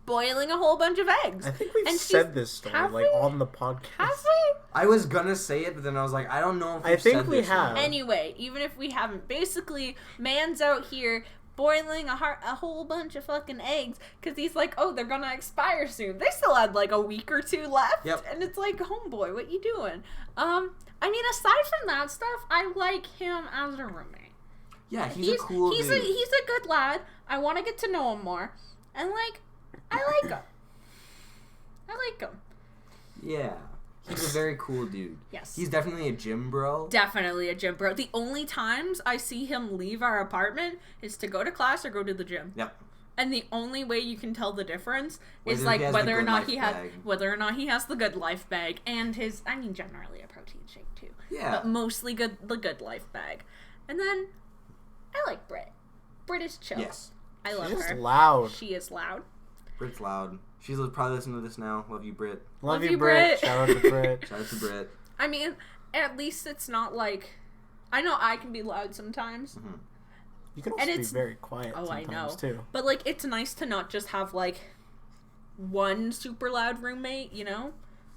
[SPEAKER 2] boiling a whole bunch of eggs.
[SPEAKER 1] I think we've
[SPEAKER 2] And
[SPEAKER 1] said this story
[SPEAKER 2] have
[SPEAKER 1] like
[SPEAKER 2] we?
[SPEAKER 1] on the podcast.
[SPEAKER 2] Have we?
[SPEAKER 3] I was gonna say it, but then I was like, I don't know if
[SPEAKER 1] I
[SPEAKER 3] we've
[SPEAKER 1] think
[SPEAKER 3] said
[SPEAKER 1] we
[SPEAKER 3] this or
[SPEAKER 1] have.
[SPEAKER 3] not.
[SPEAKER 2] Anyway, even if we haven't, basically, man's out here boiling a whole bunch of fucking eggs because he's like, oh, they're gonna expire soon. They still had like a week or two left.
[SPEAKER 3] Yep.
[SPEAKER 2] And it's like, homeboy, what you doing? I mean, aside from that stuff, I like him as a roommate.
[SPEAKER 3] Yeah, he's a cool dude.
[SPEAKER 2] He's a good lad. I want to get to know him more. And like, I like him.
[SPEAKER 3] Yeah, he's a very cool dude.
[SPEAKER 2] Yes.
[SPEAKER 3] He's definitely a gym bro.
[SPEAKER 2] Definitely a gym bro. The only times I see him leave our apartment is to go to class or go to the gym.
[SPEAKER 3] Yep.
[SPEAKER 2] And the only way you can tell the difference is
[SPEAKER 3] Whether
[SPEAKER 2] like
[SPEAKER 3] he has the
[SPEAKER 2] whether or
[SPEAKER 3] Good
[SPEAKER 2] not
[SPEAKER 3] Life
[SPEAKER 2] he has
[SPEAKER 3] bag.
[SPEAKER 2] whether or not he has the Good Life bag and his, I mean, generally a protein shake too.
[SPEAKER 3] Yeah.
[SPEAKER 2] But mostly the Good Life bag. And then I like Brit. Brit is chill.
[SPEAKER 3] Yes.
[SPEAKER 2] I love
[SPEAKER 1] She's just
[SPEAKER 2] her.
[SPEAKER 1] loud.
[SPEAKER 2] She is loud.
[SPEAKER 3] Brit's loud. She's probably listening to this now. Love you, Brit.
[SPEAKER 1] Love you, Brit. Shout out to Brit.
[SPEAKER 3] Shout out to Brit.
[SPEAKER 2] I mean, at least it's not like, I know I can be loud sometimes.
[SPEAKER 1] You can
[SPEAKER 2] And
[SPEAKER 1] also be
[SPEAKER 2] it's-
[SPEAKER 1] very quiet
[SPEAKER 2] Oh, I
[SPEAKER 1] sometimes
[SPEAKER 2] know.
[SPEAKER 1] too.
[SPEAKER 2] But like, it's nice to not just have like one super loud roommate, you know,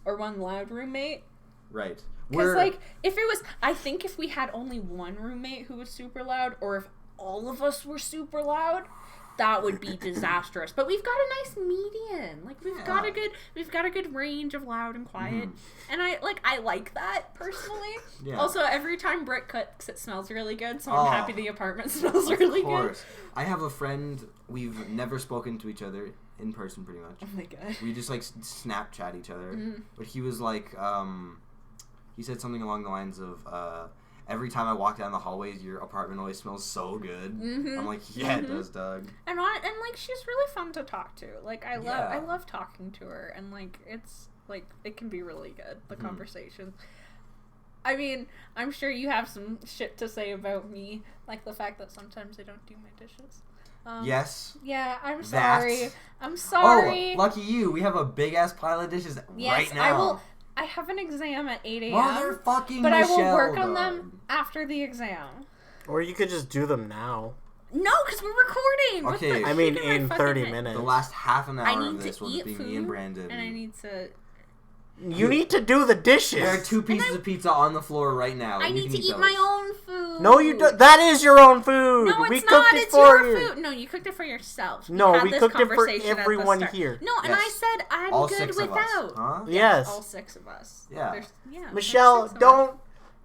[SPEAKER 2] or one loud roommate.
[SPEAKER 3] Right.
[SPEAKER 2] Because like, if it was, I think if we had only one roommate who was super loud, or if all of us were super loud, that would be disastrous. But we've got a nice median. Like we've got a good range of loud and quiet, and I like that personally.
[SPEAKER 3] Yeah.
[SPEAKER 2] Also, every time Britt cooks, it smells really good, so
[SPEAKER 3] Oh.
[SPEAKER 2] I'm happy the apartment smells really
[SPEAKER 3] Of
[SPEAKER 2] good.
[SPEAKER 3] course. I have a friend, we've never spoken to each other. in person pretty much.
[SPEAKER 2] Oh my god.
[SPEAKER 3] We just like Snapchat each other. But he was like, he said something along the lines of, every time I walk down the hallways, your apartment always smells so good. I'm like, yeah, it does, Doug.
[SPEAKER 2] And like she's really fun to talk to. Like I love talking to her, and like it's like it can be really good, the conversation. I mean, I'm sure you have some shit to say about me, like the fact that sometimes I don't do my dishes.
[SPEAKER 3] Yes.
[SPEAKER 2] Yeah, I'm sorry. I'm sorry.
[SPEAKER 3] Oh, lucky you. We have a big-ass pile of dishes right now.
[SPEAKER 2] I have an exam at 8 a.m.
[SPEAKER 3] Motherfucking
[SPEAKER 2] But
[SPEAKER 3] Michelle,
[SPEAKER 2] I will work on them after the exam.
[SPEAKER 1] Or you could just do them now.
[SPEAKER 2] No, because we're recording.
[SPEAKER 3] Okay.
[SPEAKER 1] I mean, in 30 minutes.
[SPEAKER 3] The last half an hour of this will be me and Brandon.
[SPEAKER 2] And I need to...
[SPEAKER 1] You need to do the dishes.
[SPEAKER 3] There are 2 pieces of pizza on the floor right now.
[SPEAKER 2] I need to eat my own food.
[SPEAKER 1] No, you don't. That is your own food.
[SPEAKER 2] No, it's
[SPEAKER 1] we
[SPEAKER 2] not.
[SPEAKER 1] Cooked it
[SPEAKER 2] It's
[SPEAKER 1] for
[SPEAKER 2] your
[SPEAKER 1] you.
[SPEAKER 2] food. No, you cooked it for yourself.
[SPEAKER 1] No, we cooked it for everyone here.
[SPEAKER 2] No, and I said I'm
[SPEAKER 3] all
[SPEAKER 2] good
[SPEAKER 3] 6
[SPEAKER 2] without.
[SPEAKER 3] Of us. Huh?
[SPEAKER 1] Yes.
[SPEAKER 2] All 6 of us.
[SPEAKER 3] Yeah.
[SPEAKER 1] Michelle,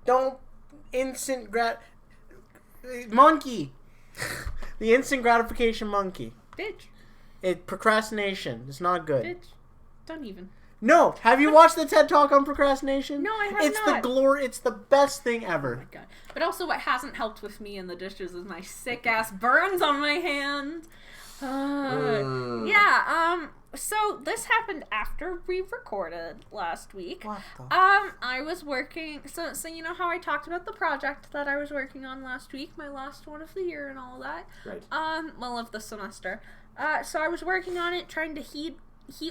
[SPEAKER 1] don't instant monkey. The instant gratification monkey.
[SPEAKER 2] Bitch.
[SPEAKER 1] Procrastination. It's not good.
[SPEAKER 2] Bitch. Don't even.
[SPEAKER 1] No, have you watched the TED Talk on procrastination?
[SPEAKER 2] No, I have not.
[SPEAKER 1] It's the best thing ever.
[SPEAKER 2] Oh my god. But also what hasn't helped with me and the dishes is my sick ass burns on my hand. So this happened after we recorded last week.
[SPEAKER 1] What the?
[SPEAKER 2] I was working, so you know how I talked about the project that I was working on last week, my last one of the year and all that?
[SPEAKER 3] Right.
[SPEAKER 2] Well, of the semester. So I was working on it, trying to heat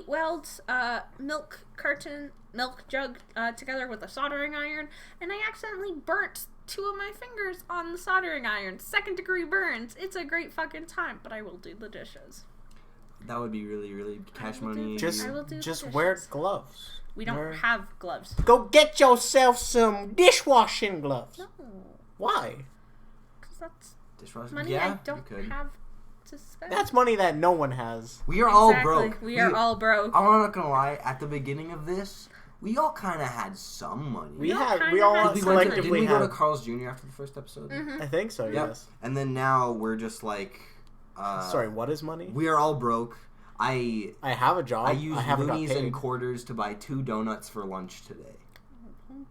[SPEAKER 2] weld milk jug together with a soldering iron, and I accidentally burnt 2 of my fingers on the soldering iron. 2nd-degree burns. It's a great fucking time, but I will do the dishes.
[SPEAKER 3] That would be really, really cash money.
[SPEAKER 1] Just wear gloves.
[SPEAKER 2] We don't have gloves.
[SPEAKER 1] Go get yourself some dishwashing gloves.
[SPEAKER 2] No.
[SPEAKER 1] Why?
[SPEAKER 2] Because that's
[SPEAKER 3] dishwashing.
[SPEAKER 2] money I don't have to spend.
[SPEAKER 1] That's money that no one has.
[SPEAKER 3] We are all broke.
[SPEAKER 2] We are all broke.
[SPEAKER 3] I'm not gonna lie. At the beginning of this, we all kind of had some money.
[SPEAKER 1] We all
[SPEAKER 3] collectively
[SPEAKER 1] didn't
[SPEAKER 3] we go to Carl's Jr. after the first episode?
[SPEAKER 1] I think so.
[SPEAKER 3] Yep.
[SPEAKER 1] Yes.
[SPEAKER 3] And then now we're just like.
[SPEAKER 1] Sorry, what is money?
[SPEAKER 3] We are all broke. I
[SPEAKER 1] have a job.
[SPEAKER 3] I used loonies and quarters to buy 2 donuts for lunch today.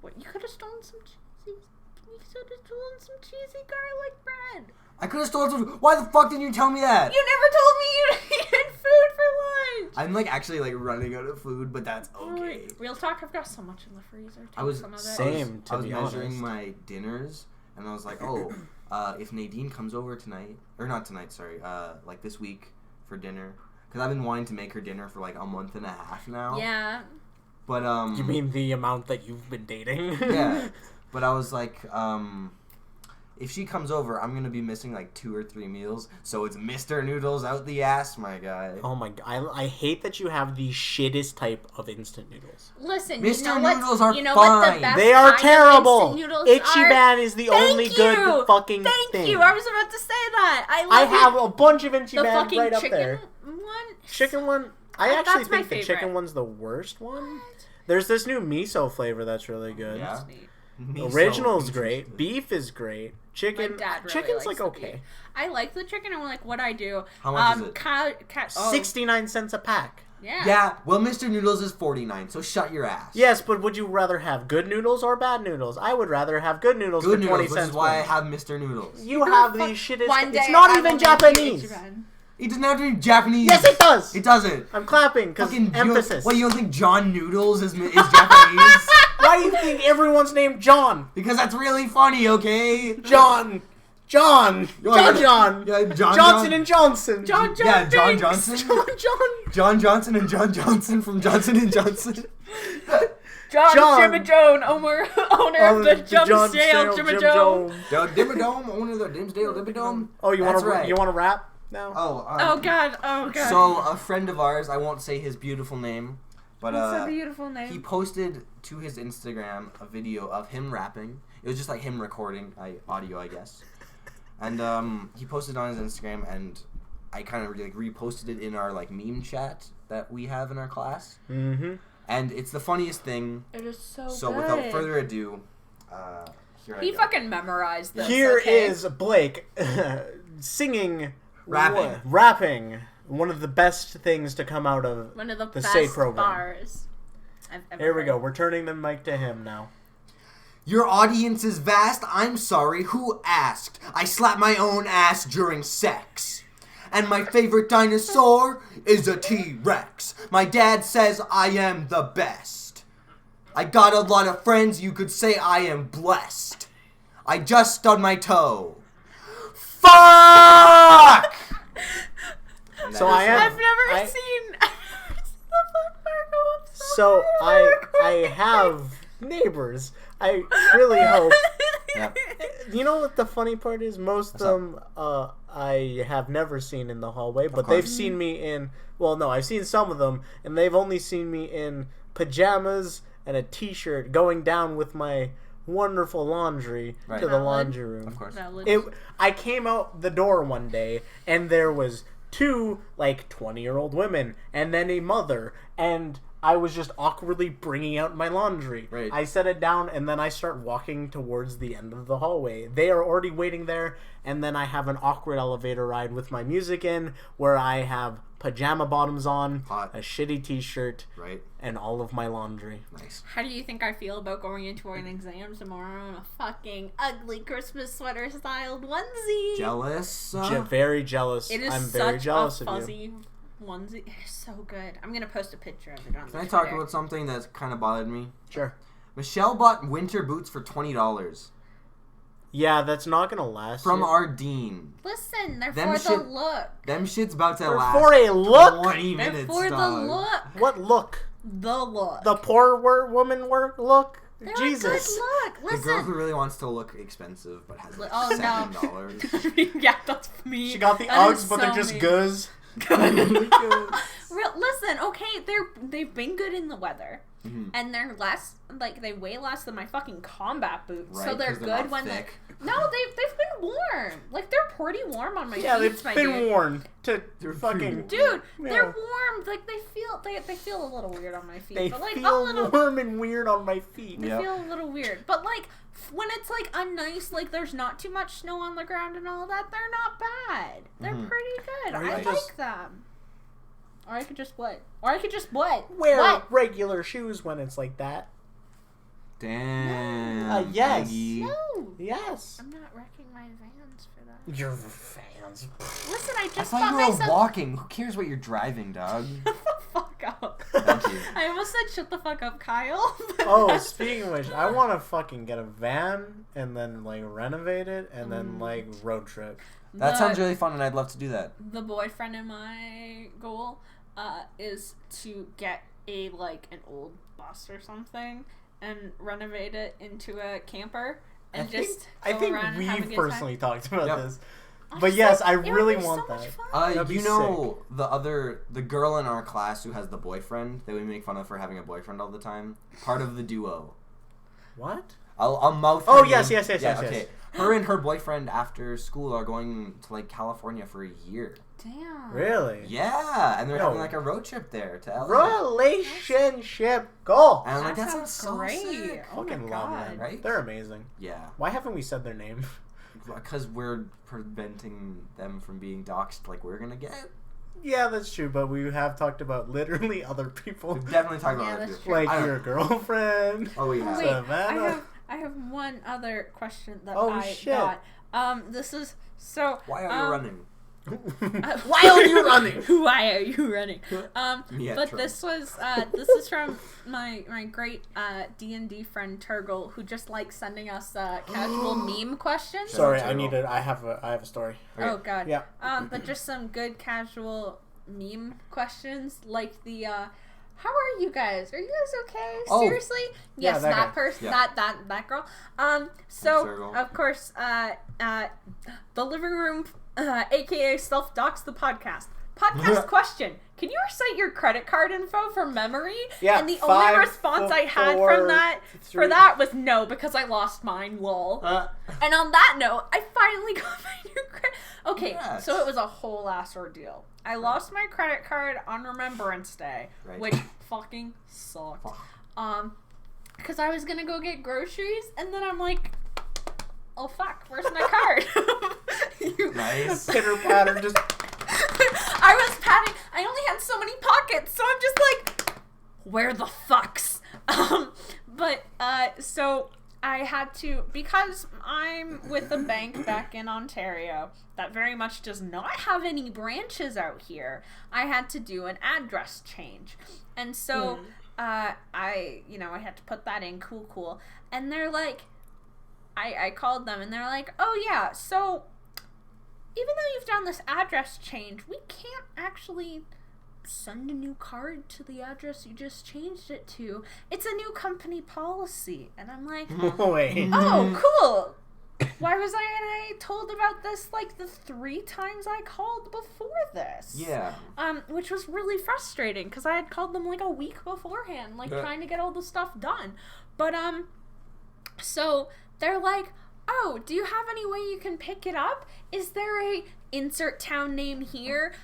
[SPEAKER 2] What? You could have stolen some cheesy. You could have stolen some cheesy garlic bread.
[SPEAKER 3] I could have stolen some. Why the fuck didn't you tell me that?
[SPEAKER 2] You never told me you had food for lunch.
[SPEAKER 3] I'm like actually like running out of food, but that's okay.
[SPEAKER 2] Real talk. I've got so much in the freezer.
[SPEAKER 3] I was
[SPEAKER 2] some of it.
[SPEAKER 1] Same.
[SPEAKER 3] I was measuring my dinners, and I was like, oh, if Nadine comes over tonight, or not tonight, sorry, like this week for dinner, because I've been wanting to make her dinner for like a month and a half now.
[SPEAKER 2] Yeah.
[SPEAKER 3] But
[SPEAKER 1] You mean the amount that you've been dating?
[SPEAKER 3] Yeah. But I was like, if she comes over, I'm gonna be missing like 2 or 3 meals. So it's Mr. Noodles out the ass, my guy.
[SPEAKER 1] Oh my god! I hate that you have the shittest type of instant noodles.
[SPEAKER 2] Listen,
[SPEAKER 3] Mr. Noodles are
[SPEAKER 2] fine.
[SPEAKER 3] What
[SPEAKER 2] the best
[SPEAKER 1] they are terrible.
[SPEAKER 2] Itchy
[SPEAKER 1] Man is the only good fucking thing.
[SPEAKER 2] Thank you. I was about to say that.
[SPEAKER 1] I have a bunch of Itchy Man right up there.
[SPEAKER 2] One?
[SPEAKER 1] Chicken one. I actually think the
[SPEAKER 2] favorite.
[SPEAKER 1] chicken one's the worst one. There's this new miso flavor that's really good.
[SPEAKER 3] Yeah.
[SPEAKER 1] Original's great. Beef is great. Chicken.
[SPEAKER 2] My dad really
[SPEAKER 1] chicken's
[SPEAKER 2] likes
[SPEAKER 1] like
[SPEAKER 2] the
[SPEAKER 1] okay.
[SPEAKER 2] beef. I like the chicken. And like, what I do?
[SPEAKER 3] How much is it?
[SPEAKER 1] 69 cents a pack.
[SPEAKER 2] Yeah.
[SPEAKER 3] Yeah. Well, Mr. Noodles is 49. So shut your ass.
[SPEAKER 1] Yes, but would you rather have good noodles or bad noodles? I would rather have good noodles for 20 cents.
[SPEAKER 3] Which is why I have Mr. Noodles.
[SPEAKER 1] You have the shittest. It's
[SPEAKER 2] I
[SPEAKER 1] not even Japanese.
[SPEAKER 3] It doesn't have to be Japanese.
[SPEAKER 1] Yes, it does.
[SPEAKER 3] It doesn't.
[SPEAKER 1] I'm clapping because emphasis.
[SPEAKER 3] You don't think John Noodles is Japanese?
[SPEAKER 1] Why do you think everyone's named John?
[SPEAKER 3] Because that's really funny, okay?
[SPEAKER 1] John.
[SPEAKER 3] Yeah,
[SPEAKER 1] Johnson and Johnson.
[SPEAKER 2] John
[SPEAKER 3] Johnson.
[SPEAKER 1] John
[SPEAKER 3] Johnson and John Johnson from Johnson & Johnson.
[SPEAKER 2] John Jimmy Joan, owner of the Jimsdale Jimmy Joan.
[SPEAKER 3] Dimmerdome, owner of the Dimsdale Dimmerdome.
[SPEAKER 1] Oh, you want to rap now?
[SPEAKER 2] Oh God.
[SPEAKER 3] So a friend of ours, I won't say his beautiful name, but
[SPEAKER 2] it's a beautiful name.
[SPEAKER 3] he posted to his Instagram a video of him rapping. It was just like him recording audio, I guess. And he posted it on his Instagram, and I kind of like reposted it in our like meme chat that we have in our class.
[SPEAKER 1] Mm-hmm.
[SPEAKER 3] And it's the funniest thing.
[SPEAKER 2] It is so good.
[SPEAKER 3] So without further ado,
[SPEAKER 2] he fucking memorized this.
[SPEAKER 1] Here is Blake singing,
[SPEAKER 3] rapping
[SPEAKER 1] one of the best things to come out of
[SPEAKER 2] one of the
[SPEAKER 1] the
[SPEAKER 2] best
[SPEAKER 1] SAFE program.
[SPEAKER 2] bars I've ever
[SPEAKER 1] Here we
[SPEAKER 2] heard.
[SPEAKER 1] go. We're turning the mic to him now.
[SPEAKER 3] Your audience is vast. I'm sorry. Who asked? I slap my own ass during sex. And my favorite dinosaur is a T-Rex. My dad says I am the best. I got a lot of friends. You could say I am blessed. I just stubbed my toe. Fuck!
[SPEAKER 1] So I am.
[SPEAKER 2] I've never seen the fuck bar go up
[SPEAKER 1] So I have neighbors. I really hope.
[SPEAKER 3] Yep.
[SPEAKER 1] You know what the funny part is? Most of them I have never seen in the hallway, but they've seen me in. Well, no, I've seen some of them, and they've only seen me in pajamas and a T-shirt going down with my wonderful laundry to the laundry room.
[SPEAKER 3] Of course.
[SPEAKER 1] I came out the door one day, and there was 2 like 20-year-old women, and then a mother, and I was just awkwardly bringing out my laundry.
[SPEAKER 3] Right.
[SPEAKER 1] I set it down, and then I start walking towards the end of the hallway. They are already waiting there, and then I have an awkward elevator ride with my music in, where I have pajama bottoms on,
[SPEAKER 3] Hot.
[SPEAKER 1] a shitty T-shirt,
[SPEAKER 3] Right.
[SPEAKER 1] and all of my laundry.
[SPEAKER 3] Nice.
[SPEAKER 2] How do you think I feel about going into an exam tomorrow in a fucking ugly Christmas sweater styled onesie?
[SPEAKER 3] Jealous?
[SPEAKER 1] Very jealous.
[SPEAKER 2] It is
[SPEAKER 1] I'm very
[SPEAKER 2] such
[SPEAKER 1] jealous
[SPEAKER 2] a
[SPEAKER 1] of you.
[SPEAKER 2] fuzzy onesie. It is so good. I'm gonna post a picture of it on
[SPEAKER 3] Can I
[SPEAKER 2] Twitter.
[SPEAKER 3] talk about something that's kind of bothered me?
[SPEAKER 1] Sure.
[SPEAKER 3] Michelle bought winter boots for $20
[SPEAKER 1] Yeah, that's not gonna last.
[SPEAKER 3] from
[SPEAKER 1] you.
[SPEAKER 3] our dean.
[SPEAKER 2] Listen, they're
[SPEAKER 3] Them
[SPEAKER 2] for the
[SPEAKER 3] shit-
[SPEAKER 2] look.
[SPEAKER 3] Them shit's about to
[SPEAKER 1] For-
[SPEAKER 3] last
[SPEAKER 1] for a look.
[SPEAKER 3] 20
[SPEAKER 2] They're
[SPEAKER 3] minutes,
[SPEAKER 2] for the
[SPEAKER 3] dog.
[SPEAKER 2] look.
[SPEAKER 1] What look?
[SPEAKER 2] The look.
[SPEAKER 1] The poor woman work look?
[SPEAKER 2] They're
[SPEAKER 1] Jesus.
[SPEAKER 2] a good look.
[SPEAKER 3] The girl who
[SPEAKER 2] Listen.
[SPEAKER 3] really wants to look expensive but has like
[SPEAKER 2] Oh, no.
[SPEAKER 3] $7.
[SPEAKER 2] Yeah, that's me.
[SPEAKER 1] She got the
[SPEAKER 2] That
[SPEAKER 1] Uggs,
[SPEAKER 2] is
[SPEAKER 1] but they're
[SPEAKER 2] so
[SPEAKER 1] just
[SPEAKER 2] me.
[SPEAKER 1] goos.
[SPEAKER 2] Listen, okay, they've been good in the weather,
[SPEAKER 3] Mhm.
[SPEAKER 2] and they're less like they weigh less than my fucking combat boots, so
[SPEAKER 3] Right,
[SPEAKER 2] they're
[SPEAKER 3] 'cause they're
[SPEAKER 2] good
[SPEAKER 3] not
[SPEAKER 2] when
[SPEAKER 3] thick.
[SPEAKER 2] they've been warm, like they're pretty warm on my
[SPEAKER 1] Yeah,
[SPEAKER 2] feet.
[SPEAKER 1] they've
[SPEAKER 2] my
[SPEAKER 1] been
[SPEAKER 2] dude.
[SPEAKER 1] worn to
[SPEAKER 3] They're
[SPEAKER 1] fucking.
[SPEAKER 2] Dude,
[SPEAKER 1] Yeah.
[SPEAKER 2] they're warm. Like they feel a little weird on my feet,
[SPEAKER 1] They
[SPEAKER 2] but like a
[SPEAKER 1] feel
[SPEAKER 2] little.
[SPEAKER 1] warm and weird on my feet.
[SPEAKER 2] They
[SPEAKER 3] Yep.
[SPEAKER 2] feel a little weird, but like when it's like a nice, like there's not too much snow on the ground and all that, they're not bad. They're
[SPEAKER 3] Mhm.
[SPEAKER 2] pretty good.
[SPEAKER 1] Or you
[SPEAKER 2] I
[SPEAKER 1] just-
[SPEAKER 2] like them. Or I could just what? Or I could just what?
[SPEAKER 1] Wear
[SPEAKER 2] What?
[SPEAKER 1] regular shoes when it's like that.
[SPEAKER 3] Damn.
[SPEAKER 1] Yes.
[SPEAKER 3] Maggie.
[SPEAKER 2] No,
[SPEAKER 1] Yes.
[SPEAKER 2] I'm not wrecking my Vans for that.
[SPEAKER 1] Your fans.
[SPEAKER 2] Listen, I
[SPEAKER 3] I
[SPEAKER 2] just
[SPEAKER 3] thought
[SPEAKER 2] bought
[SPEAKER 3] you were
[SPEAKER 2] myself.
[SPEAKER 3] walking. Who cares what you're driving, dog?
[SPEAKER 2] Shut the fuck up.
[SPEAKER 3] Thank you.
[SPEAKER 2] I almost said shut the fuck up, Kyle. but
[SPEAKER 1] Oh,
[SPEAKER 2] that's-
[SPEAKER 1] speaking of which, I want to fucking get a van and then like renovate it and then like road trip.
[SPEAKER 3] That
[SPEAKER 2] the-
[SPEAKER 3] sounds really fun, and I'd love to do that.
[SPEAKER 2] The boyfriend in my goal is to get an old bus or something and renovate it into a camper and
[SPEAKER 1] I
[SPEAKER 2] go
[SPEAKER 1] think
[SPEAKER 2] around and have a
[SPEAKER 1] we've
[SPEAKER 2] good
[SPEAKER 1] personally talked about
[SPEAKER 3] Yep.
[SPEAKER 1] this.
[SPEAKER 2] time.
[SPEAKER 1] But yes, I
[SPEAKER 2] It would
[SPEAKER 1] really
[SPEAKER 2] be
[SPEAKER 1] want
[SPEAKER 2] so much
[SPEAKER 1] that.
[SPEAKER 2] fun.
[SPEAKER 1] That'd be
[SPEAKER 3] You know the girl in our class who has the boyfriend that we make fun of for having a boyfriend all the time? Part of the duo.
[SPEAKER 1] What?
[SPEAKER 3] I'll mouth
[SPEAKER 1] Oh,
[SPEAKER 3] her
[SPEAKER 1] yes,
[SPEAKER 3] name.
[SPEAKER 1] yes, yes,
[SPEAKER 3] Yeah,
[SPEAKER 1] yes,
[SPEAKER 3] okay.
[SPEAKER 1] yes.
[SPEAKER 3] Her and her boyfriend after school are going to like California for a year.
[SPEAKER 2] Damn.
[SPEAKER 1] Really?
[SPEAKER 3] Yeah, and they're
[SPEAKER 1] Yo.
[SPEAKER 3] having like a road trip there to LA.
[SPEAKER 1] Relationship goal.
[SPEAKER 3] And I'm like,
[SPEAKER 2] That
[SPEAKER 3] that sounds so
[SPEAKER 2] great.
[SPEAKER 3] sick.
[SPEAKER 2] Oh my
[SPEAKER 1] Fucking love
[SPEAKER 2] God.
[SPEAKER 1] them.
[SPEAKER 3] Right?
[SPEAKER 1] They're amazing.
[SPEAKER 3] Yeah,
[SPEAKER 1] Why haven't we said their name?
[SPEAKER 3] because we're preventing them from being doxxed like we're gonna get.
[SPEAKER 1] Yeah, that's true, but we have talked about literally other people.
[SPEAKER 3] We've definitely talked
[SPEAKER 2] Yeah,
[SPEAKER 3] about
[SPEAKER 2] that's
[SPEAKER 3] this.
[SPEAKER 2] true.
[SPEAKER 1] Like
[SPEAKER 3] I don't-
[SPEAKER 1] your girlfriend.
[SPEAKER 3] Oh, we have.
[SPEAKER 2] Wait,
[SPEAKER 1] Savannah.
[SPEAKER 2] I have one other question that
[SPEAKER 1] Oh,
[SPEAKER 2] I
[SPEAKER 1] shit.
[SPEAKER 2] got. This is so.
[SPEAKER 3] Why are you running?
[SPEAKER 1] Why are you running?
[SPEAKER 2] Why are you running?
[SPEAKER 3] Me at
[SPEAKER 2] But
[SPEAKER 3] Trump.
[SPEAKER 2] this is from my great D&D friend Turgle, who just likes sending us casual meme questions.
[SPEAKER 1] Sorry,
[SPEAKER 3] Turtle.
[SPEAKER 1] I have a story.
[SPEAKER 2] Oh god.
[SPEAKER 1] Yeah.
[SPEAKER 2] But just some good casual meme questions, like the how are you guys? Are you guys okay?
[SPEAKER 3] Oh.
[SPEAKER 2] Seriously?
[SPEAKER 1] Yeah,
[SPEAKER 2] Yes,
[SPEAKER 1] that
[SPEAKER 2] that
[SPEAKER 1] guy.
[SPEAKER 2] person,
[SPEAKER 3] Yeah.
[SPEAKER 2] that girl. So
[SPEAKER 3] Turtle.
[SPEAKER 2] of course, the living room, aka Self Docs the podcast. Podcast question: can you recite your credit card info from memory?
[SPEAKER 1] Yeah,
[SPEAKER 2] And the
[SPEAKER 1] 5,
[SPEAKER 2] only response I had
[SPEAKER 1] 4,
[SPEAKER 2] from that
[SPEAKER 1] 3.
[SPEAKER 2] for that was no, because I lost mine. Lol. And on that note, I finally got my new credit. Okay,
[SPEAKER 3] Yes.
[SPEAKER 2] so it was a whole ass ordeal. I lost my credit card on Remembrance Day,
[SPEAKER 3] Right.
[SPEAKER 2] which fucking sucked. Because I was gonna go get groceries, and then I'm like, oh fuck, where's my card?
[SPEAKER 3] Nice.
[SPEAKER 1] Pitter patter, just
[SPEAKER 2] I was patting pockets. So I'm just like, where the fucks? So I had to, because I'm with a bank back in Ontario that very much does not have any branches out here, I had to do an address change. And so I had to put that in, cool. And they're like, I called them and they're like, oh yeah, so even though you've done this address change, we can't actually send a new card to the address you just changed it to. It's a new company policy. And I'm like,
[SPEAKER 1] Wait.
[SPEAKER 2] oh, cool. Why was I told about this like the 3 times I called before this?
[SPEAKER 3] Yeah.
[SPEAKER 2] Which was really frustrating because I had called them like a week beforehand, like trying to get all the stuff done. But so they're like, oh, do you have any way you can pick it up? Is there a insert town name here,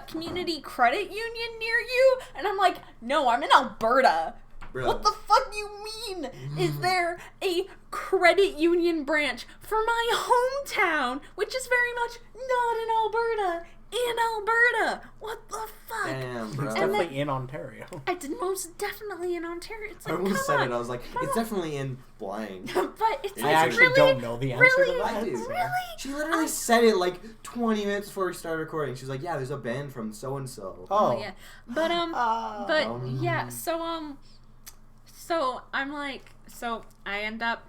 [SPEAKER 2] community credit union near you? And I'm like, no, I'm in Alberta.
[SPEAKER 3] Bro.
[SPEAKER 2] What the fuck you mean? Is there a credit union branch for my hometown, which is very much not in Alberta? In Alberta. What the fuck?
[SPEAKER 3] Damn, bro.
[SPEAKER 1] It's definitely in Ontario.
[SPEAKER 2] It's most definitely in Ontario. It's
[SPEAKER 3] I
[SPEAKER 2] like,
[SPEAKER 3] almost said
[SPEAKER 2] come
[SPEAKER 3] it. I was like, it's definitely in blank.
[SPEAKER 2] But it's
[SPEAKER 1] I actually
[SPEAKER 2] really,
[SPEAKER 1] don't know the answer
[SPEAKER 2] really,
[SPEAKER 1] to that.
[SPEAKER 3] I do.
[SPEAKER 2] Really?
[SPEAKER 3] She literally said it like 20 minutes before we started recording. She was like, yeah, there's a band from so-and-so.
[SPEAKER 2] Oh yeah. But yeah, so I'm like, so I end up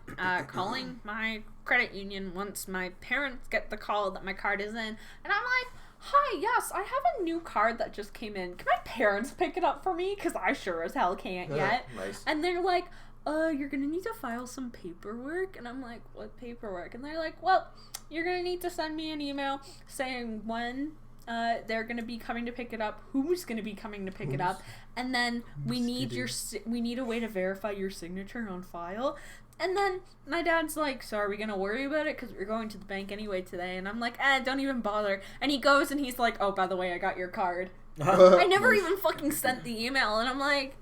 [SPEAKER 2] calling my credit union once my parents get the call that my card is in, and I'm like, hi, yes, I have a new card that just came in. Can my parents pick it up for me? Because I sure as hell can't yet.
[SPEAKER 3] Nice.
[SPEAKER 2] And they're like, you're gonna need to file some paperwork. And I'm like, what paperwork? And they're like, well, you're gonna need to send me an email saying when they're gonna be coming to pick it up, who's gonna be coming to pick it up, and then we need a way to verify your signature on file. And then my dad's like, so are we gonna worry about it? Because we're going to the bank anyway today. And I'm like, don't even bother. And he goes and he's like, oh, by the way, I got your card. I never even fucking sent the email. And I'm like,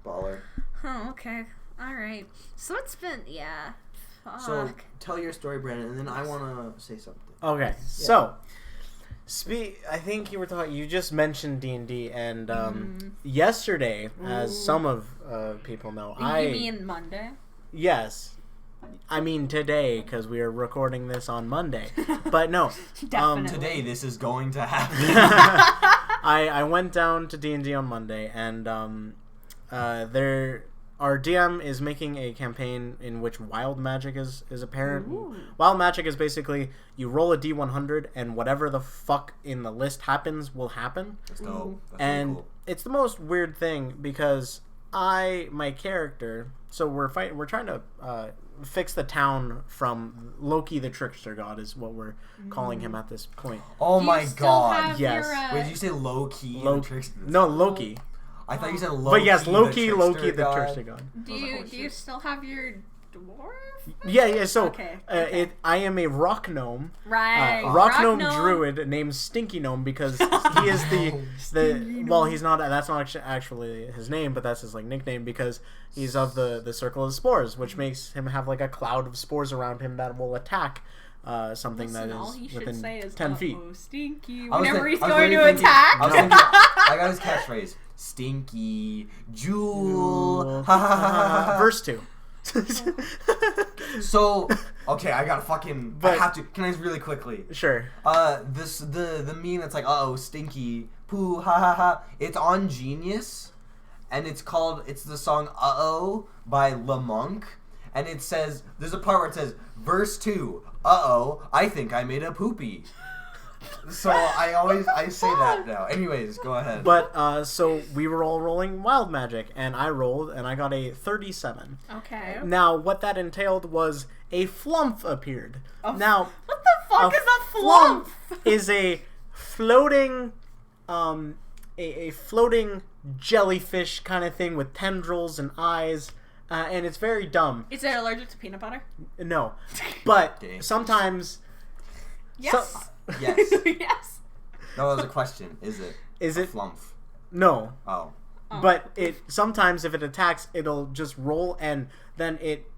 [SPEAKER 3] Baller.
[SPEAKER 2] oh, okay. All right. So it's been, fuck.
[SPEAKER 3] So tell your story, Brandon, and then I want to say something.
[SPEAKER 1] Okay, so I think you just mentioned D&D, and yesterday, as some of people know,
[SPEAKER 2] You mean Monday?
[SPEAKER 1] Yes. I mean today, because we are recording this on Monday. But no.
[SPEAKER 2] Definitely.
[SPEAKER 3] Today this is going to happen.
[SPEAKER 1] I went down to D&D on Monday, and our DM is making a campaign in which wild magic is apparent. Ooh. Wild magic is basically you roll a D100 and whatever the fuck in the list happens will happen.
[SPEAKER 3] That's dope. That's
[SPEAKER 1] and
[SPEAKER 3] really cool.
[SPEAKER 1] It's the most weird thing because my character, so we're trying to fix the town from Loki the Trickster God is what we're calling him at this point.
[SPEAKER 3] Oh my god.
[SPEAKER 1] Yes.
[SPEAKER 3] Wait, did you say Loki?
[SPEAKER 1] No, Loki.
[SPEAKER 3] I thought you said Loki.
[SPEAKER 1] But yes, Loki the
[SPEAKER 3] God.
[SPEAKER 1] Trickster God.
[SPEAKER 2] Do you still have your dwarf?
[SPEAKER 1] Yeah. So
[SPEAKER 2] okay.
[SPEAKER 1] I am a rock gnome.
[SPEAKER 2] Right.
[SPEAKER 1] Rock gnome druid named Stinky Gnome because he is he's not. That's not actually his name, but that's his like nickname because he's of the circle of spores, which makes him have like a cloud of spores around him that will attack. Something that is within 10 feet.
[SPEAKER 2] Oh, Stinky! Whenever he's going to attack.
[SPEAKER 3] I got his catchphrase. Stinky Jewel.
[SPEAKER 1] Verse 2.
[SPEAKER 3] So, okay, I gotta fucking. I have to. Can I really quickly?
[SPEAKER 1] Sure.
[SPEAKER 3] The meme that's like, stinky poo, ha ha ha. It's on Genius, and it's the song "Uh-Oh" by LaMonk, and it says there's a part where it says verse 2. Uh-oh, I think I made a poopy. So I say that now. Anyways, go ahead.
[SPEAKER 1] But so we were all rolling wild magic, and I rolled, and I got a 37.
[SPEAKER 2] Okay.
[SPEAKER 1] Now what that entailed was a flump appeared. Now
[SPEAKER 2] what the fuck is a flump?
[SPEAKER 1] Is a floating, a floating jellyfish kind of thing with tendrils and eyes. And it's very dumb.
[SPEAKER 2] Is it allergic to peanut butter?
[SPEAKER 1] No, but sometimes.
[SPEAKER 2] Yes.
[SPEAKER 3] Yes.
[SPEAKER 2] Yes.
[SPEAKER 3] No, that was a question. Is it? Flump.
[SPEAKER 1] No.
[SPEAKER 3] Oh.
[SPEAKER 1] But it sometimes if it attacks, it'll just roll and then it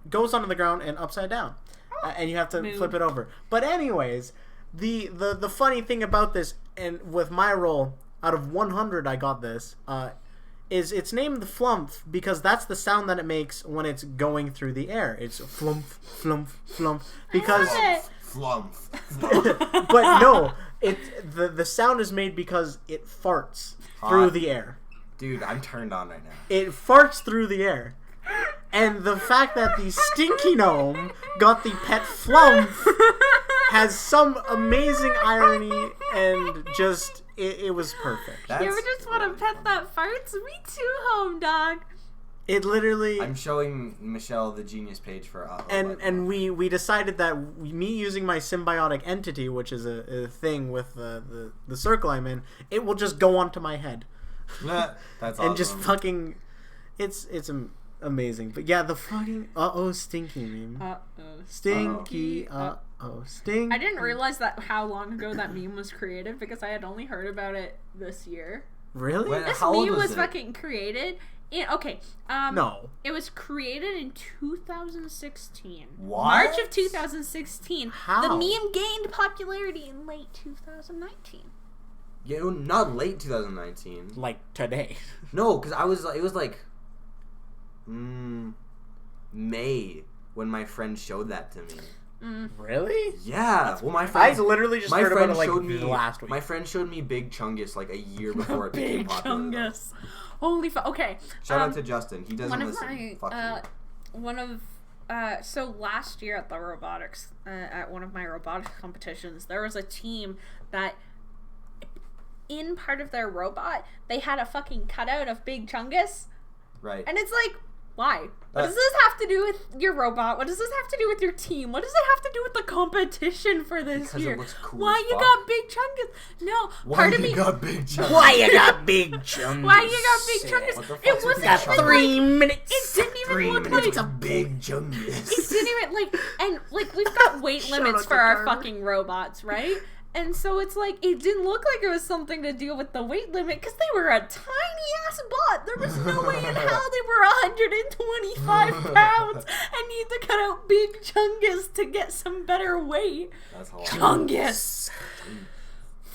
[SPEAKER 1] goes onto the ground and upside down, and you have to flip it over. But anyways, the funny thing about this and with my roll, out of 100 I got this, is it's named the Flumph because that's the sound that it makes when it's going through the air. It's flump, flump, flump. Because...
[SPEAKER 3] Flump.
[SPEAKER 1] But no, the sound is made because it farts through the air.
[SPEAKER 3] Dude, I'm turned on right now.
[SPEAKER 1] It farts through the air. And the fact that the Stinky Gnome got the pet Flump has some amazing irony and just, it was perfect.
[SPEAKER 2] You ever just want to pet that farts? Me too, home dog.
[SPEAKER 1] It literally...
[SPEAKER 3] I'm showing Michelle the Genius page for...
[SPEAKER 1] and we decided that me using my symbiotic entity, which is a thing with the circle I'm in, it will just go onto my head.
[SPEAKER 3] That's awesome.
[SPEAKER 1] And just fucking... It's amazing. But yeah, the fucking stinky meme. Stinky, stinky.
[SPEAKER 2] I didn't realize how long ago that meme was created because I had only heard about it this year.
[SPEAKER 1] Really?
[SPEAKER 2] This meme was fucking created...
[SPEAKER 1] no.
[SPEAKER 2] It was created in 2016.
[SPEAKER 3] What?
[SPEAKER 2] March of 2016.
[SPEAKER 1] How?
[SPEAKER 2] The meme gained popularity in late 2019.
[SPEAKER 3] Yeah, not late 2019.
[SPEAKER 1] Like today.
[SPEAKER 3] No, because it was like May when my friend showed that to me.
[SPEAKER 1] Really?
[SPEAKER 3] Yeah. Well, my friend...
[SPEAKER 1] I literally just heard about it like last week.
[SPEAKER 3] My friend showed me Big Chungus like a year before it became popular.
[SPEAKER 2] Big Chungus. Holy fuck. Okay.
[SPEAKER 3] Shout out to Justin. He doesn't listen.
[SPEAKER 2] So last year at the robotics, at one of my robotics competitions, there was a team that in part of their robot, they had a fucking cutout of Big Chungus.
[SPEAKER 3] Right.
[SPEAKER 2] And it's like, why? What does this have to do with your robot? What does this have to do with your team? What does it have to do with the competition for this year?
[SPEAKER 3] It looks cool.
[SPEAKER 2] Why you got Big Chungus? No,
[SPEAKER 3] Why you got Big Chungus?
[SPEAKER 1] Why you got Big Chungus?
[SPEAKER 2] Why you got Big Chungus? It wasn't even
[SPEAKER 1] 3 minutes.
[SPEAKER 2] It didn't even look like
[SPEAKER 3] a Big Chungus.
[SPEAKER 2] It didn't even we've got weight limits for our fucking robots, right? And so it's like, it didn't look like it was something to deal with the weight limit because they were a tiny ass bot. There was no way in hell they were 125 pounds and need to cut out Big Chungus to get some better weight.
[SPEAKER 3] That's hilarious.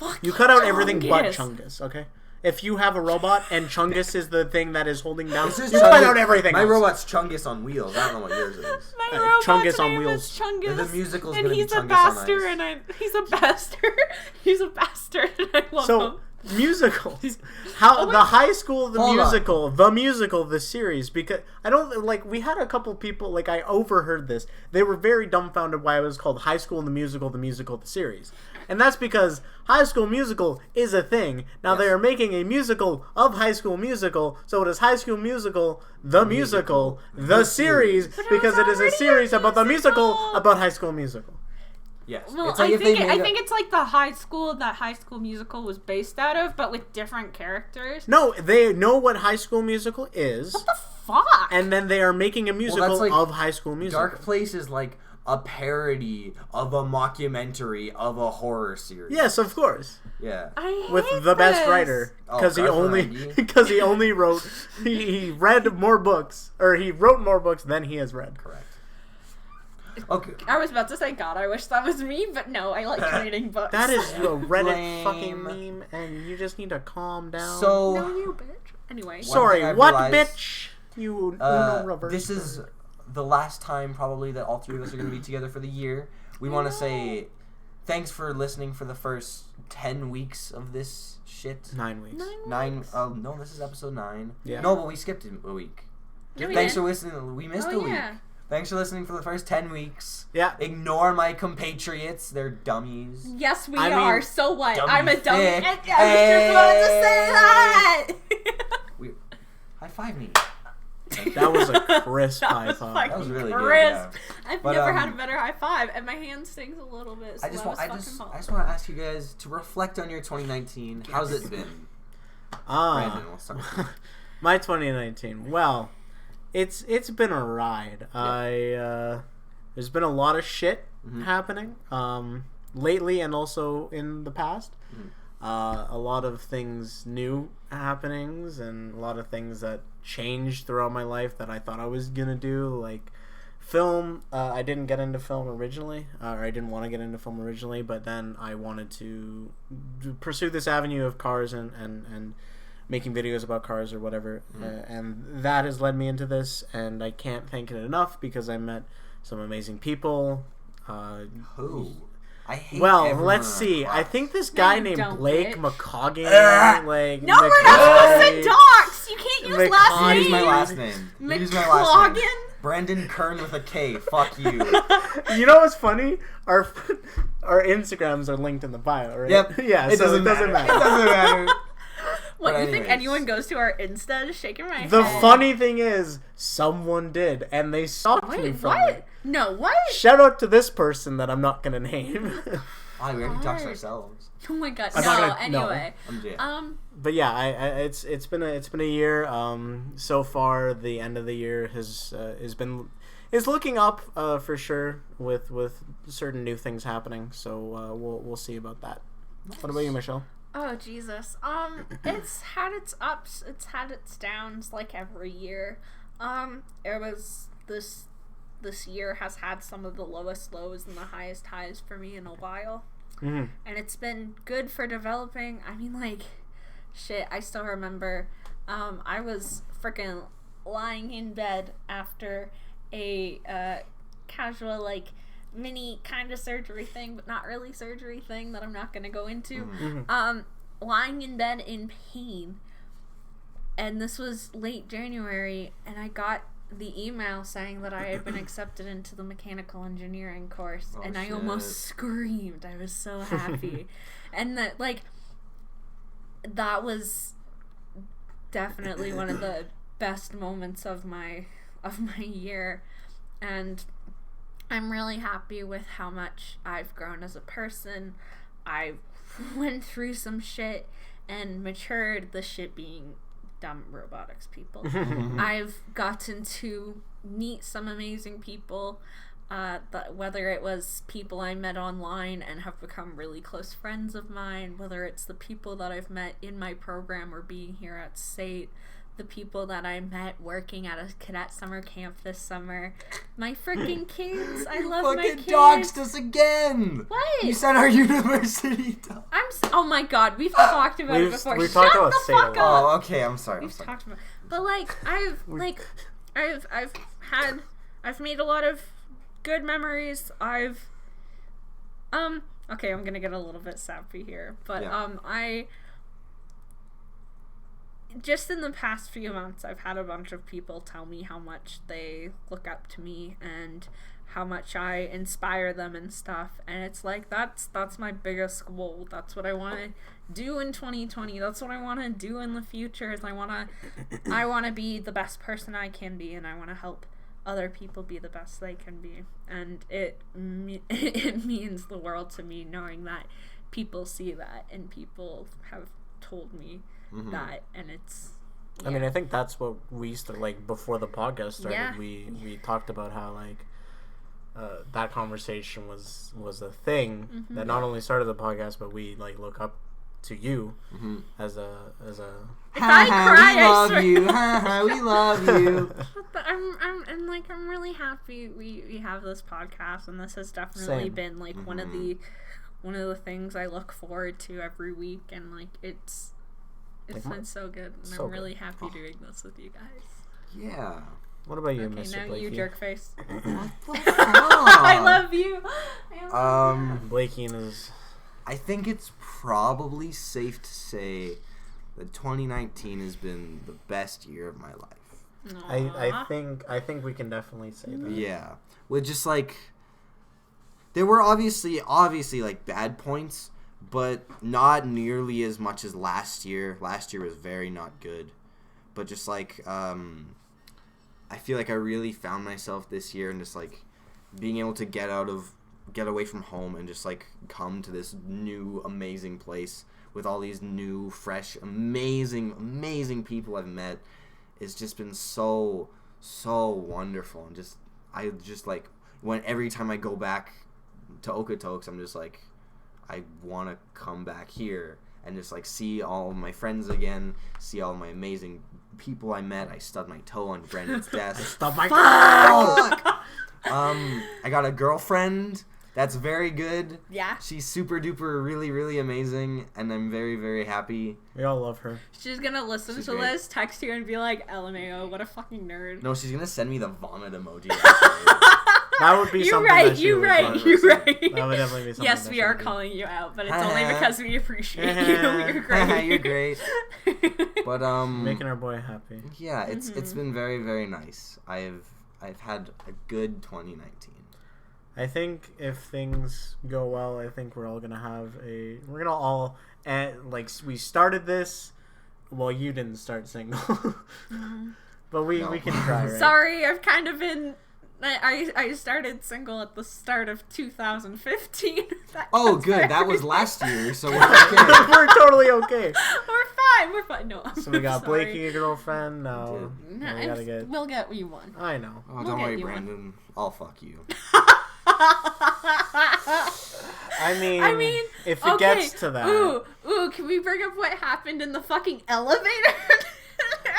[SPEAKER 2] Chungus.
[SPEAKER 1] You cut out everything but Chungus, okay? If you have a robot and Chungus is the thing that is holding down, you cut out everything.
[SPEAKER 3] My
[SPEAKER 1] else.
[SPEAKER 3] Robot's Chungus on wheels. I don't know what yours is.
[SPEAKER 2] My robot's
[SPEAKER 1] Chungus on
[SPEAKER 2] name
[SPEAKER 1] wheels.
[SPEAKER 2] is Chungus.
[SPEAKER 3] The musical's
[SPEAKER 2] and
[SPEAKER 3] gonna
[SPEAKER 2] he's
[SPEAKER 3] be
[SPEAKER 2] a
[SPEAKER 3] Chungus
[SPEAKER 2] bastard,
[SPEAKER 3] on ice.
[SPEAKER 2] he's a bastard. He's a bastard, and I love him.
[SPEAKER 1] Musicals. The High School the musical, the series, because I don't we had a couple people I overheard this. They were very dumbfounded why it was called High School the musical, the series. And that's because High School Musical is a thing. Now they are making a musical of High School Musical, so it is High School Musical, the musical, the series, because it is a series about the musical about High School Musical.
[SPEAKER 3] Yes.
[SPEAKER 2] Well,
[SPEAKER 3] it's
[SPEAKER 2] I think it's like the high school that High School Musical was based out of, but with different characters.
[SPEAKER 1] No, they know what High School Musical is.
[SPEAKER 2] What the fuck?
[SPEAKER 1] And then they are making a musical of High School Musical.
[SPEAKER 3] Dark Place is like a parody of a mockumentary of a horror series.
[SPEAKER 1] Yes, of course.
[SPEAKER 3] Yeah.
[SPEAKER 1] With the best writer, because he only wrote he read more books, or he wrote more books than he has read.
[SPEAKER 3] Correct. Okay.
[SPEAKER 2] I was about to say, God, I wish that was me, but no, I like reading books.
[SPEAKER 1] That is a Reddit fucking meme, and you just need to calm down.
[SPEAKER 3] So,
[SPEAKER 2] no, you bitch. Anyway.
[SPEAKER 1] Sorry, what bitch? You reverse.
[SPEAKER 3] This is the last time probably that all three of us are going to be together for the year. We want to say thanks for listening for the first 10 weeks of this shit.
[SPEAKER 1] 9 weeks.
[SPEAKER 2] 9 weeks.
[SPEAKER 3] No, this is episode 9.
[SPEAKER 1] Yeah.
[SPEAKER 3] No, but we skipped a week.
[SPEAKER 2] No,
[SPEAKER 3] Thanks for listening. We missed a week.
[SPEAKER 2] Yeah.
[SPEAKER 3] Thanks for listening for the first 10 weeks.
[SPEAKER 1] Yeah.
[SPEAKER 3] Ignore my compatriots. They're dummies.
[SPEAKER 2] Yes, we are. So what?
[SPEAKER 3] Dummy
[SPEAKER 2] I'm a dummy.
[SPEAKER 3] thick.
[SPEAKER 2] I was just about to say that.
[SPEAKER 3] High five me.
[SPEAKER 1] That was a crisp high five.
[SPEAKER 3] That was really
[SPEAKER 2] crisp.
[SPEAKER 3] good. Yeah.
[SPEAKER 2] I've never had a better high five, and my hand stings a little bit. So
[SPEAKER 3] I just want to ask you guys to reflect on your 2019. How's it been? Brandon, we'll start with you.
[SPEAKER 1] My 2019. Well, it's been a ride. There's been a lot of shit happening lately, and also in the past. A lot of things, new happenings, and a lot of things that changed throughout my life that I thought I was gonna do, like Film, I didn't get into film originally, or I didn't want to get into film originally, but then I wanted to pursue this avenue of cars and making videos about cars or whatever, and that has led me into this, and I can't thank it enough because I met some amazing people.
[SPEAKER 3] Who? I hate
[SPEAKER 1] let's see. I think this guy named Blake McCoggin.
[SPEAKER 2] No, we're not supposed to dox. You can't use last name.
[SPEAKER 3] Use my last name. Use my last name. Brandon Kern with a K. Fuck you.
[SPEAKER 1] You know what's funny? Our Instagrams are linked in the bio, right?
[SPEAKER 3] Yep.
[SPEAKER 1] Yeah. It doesn't matter.
[SPEAKER 3] It doesn't matter.
[SPEAKER 2] What, you think anyone goes to our Insta? Shaking my head.
[SPEAKER 1] The funny thing is, someone did, and they stalked me from it.
[SPEAKER 2] No, what?
[SPEAKER 1] Shout out to this person that I'm not gonna name.
[SPEAKER 3] We already talked ourselves.
[SPEAKER 2] Oh my god. Anyway.
[SPEAKER 1] But yeah, it's been a year. So far, the end of the year is looking up for sure with certain new things happening. So we'll see about that. Nice. What about you, Michelle?
[SPEAKER 2] Oh Jesus. It's had its ups, it's had its downs, like every year. It was this year has had some of the lowest lows and the highest highs for me in a while. Mm-hmm. And it's been good for developing. I mean, like, shit, I still remember I was freaking lying in bed after a casual, like, mini kind of surgery thing, but not really surgery thing that I'm not going to go into. Mm-hmm. Lying in bed in pain. And this was late January, and I got the email saying that I had been accepted into the mechanical engineering course, and I almost screamed. I was so happy. And that, like, that was definitely one of the best moments of my year, and I'm really happy with how much I've grown as a person. I went through some shit and matured, the shit being dumb robotics people. I've gotten to meet some amazing people, whether it was people I met online and have become really close friends of mine, whether it's the people that I've met in my program or being here at SAIT, the people that I met working at a cadet summer camp this summer, my freaking kids. I love my kids.
[SPEAKER 3] You fucking doxed us again.
[SPEAKER 2] What?
[SPEAKER 3] You said our university.
[SPEAKER 2] Oh my god, we've talked about it before.
[SPEAKER 1] We've
[SPEAKER 2] Shut
[SPEAKER 1] talked about
[SPEAKER 2] the fuck up.
[SPEAKER 3] Oh, okay. I'm sorry.
[SPEAKER 2] We've talked about, but like I've made a lot of good memories. Okay, I'm gonna get a little bit sappy here, but I just in the past few months, I've had a bunch of people tell me how much they look up to me and how much I inspire them and stuff. And it's like, that's my biggest goal. That's what I want to do in 2020. That's what I want to do in the future. Is I want to be the best person I can be, and I want to help other people be the best they can be. And it means the world to me knowing that people see that and people have told me that, and it's
[SPEAKER 1] I mean, I think that's what we used to, like, before the podcast started.
[SPEAKER 2] Yeah.
[SPEAKER 1] We talked about how, like, that conversation was a thing that not only started the podcast, but we, like, look up to you as a
[SPEAKER 2] if I cry, I swear.
[SPEAKER 3] We love you.
[SPEAKER 2] But I'm really happy we have this podcast, and this has definitely been like one of the things I look forward to every week, and like it's been so good, and I'm really happy doing this with you guys.
[SPEAKER 3] Yeah.
[SPEAKER 1] What about you,
[SPEAKER 2] okay,
[SPEAKER 1] Mr.
[SPEAKER 2] now
[SPEAKER 1] Blakey?
[SPEAKER 2] you jerk face.
[SPEAKER 3] What the fuck?
[SPEAKER 2] I love you.
[SPEAKER 1] Blakey and his...
[SPEAKER 3] I think it's probably safe to say that 2019 has been the best year of my life.
[SPEAKER 1] I think we can definitely say that.
[SPEAKER 3] Yeah. With just like, there were obviously like bad points, but not nearly as much as last year. Last year was very not good. But just like, I feel like I really found myself this year, and just like being able to get away from home and just like come to this new amazing place with all these new, fresh, amazing people I've met. It's just been so wonderful, and I like every time I go back to Okotoks, I'm just like, I want to come back here and just like see all of my friends again, see all my amazing people I met. I stubbed my toe on Brandon's desk.
[SPEAKER 1] Stub my toe.
[SPEAKER 3] I got a girlfriend that's very good.
[SPEAKER 2] Yeah.
[SPEAKER 3] She's super duper really, really amazing, and I'm very, very happy.
[SPEAKER 1] We all love her.
[SPEAKER 2] She's gonna listen to this, text you, and be like, LMAO, what a fucking nerd.
[SPEAKER 3] No, she's gonna send me the vomit emoji.
[SPEAKER 1] That would be something that she would
[SPEAKER 2] You're right.
[SPEAKER 1] That would definitely be something.
[SPEAKER 2] Yes, we are calling you out, but it's only because we appreciate you. You're great.
[SPEAKER 3] You're great. But
[SPEAKER 1] making our boy happy.
[SPEAKER 3] Yeah, it's been very, very nice. I've had a good 2019.
[SPEAKER 1] I think if things go well, I think we're gonna all we started this. Well, you didn't start single, but we can try. Right?
[SPEAKER 2] Sorry, I've kind of been. I started single at the start of 2015.
[SPEAKER 3] Oh, good. That was last year, so we're okay.
[SPEAKER 1] We're totally okay.
[SPEAKER 2] We're fine. No,
[SPEAKER 1] so we got Blakey, a girlfriend. No, we gotta get.
[SPEAKER 2] We'll get you one.
[SPEAKER 1] I know.
[SPEAKER 3] Oh, don't worry, Brandon. I'll fuck you.
[SPEAKER 1] I mean, if it gets to that.
[SPEAKER 2] Ooh, can we bring up what happened in the fucking elevator?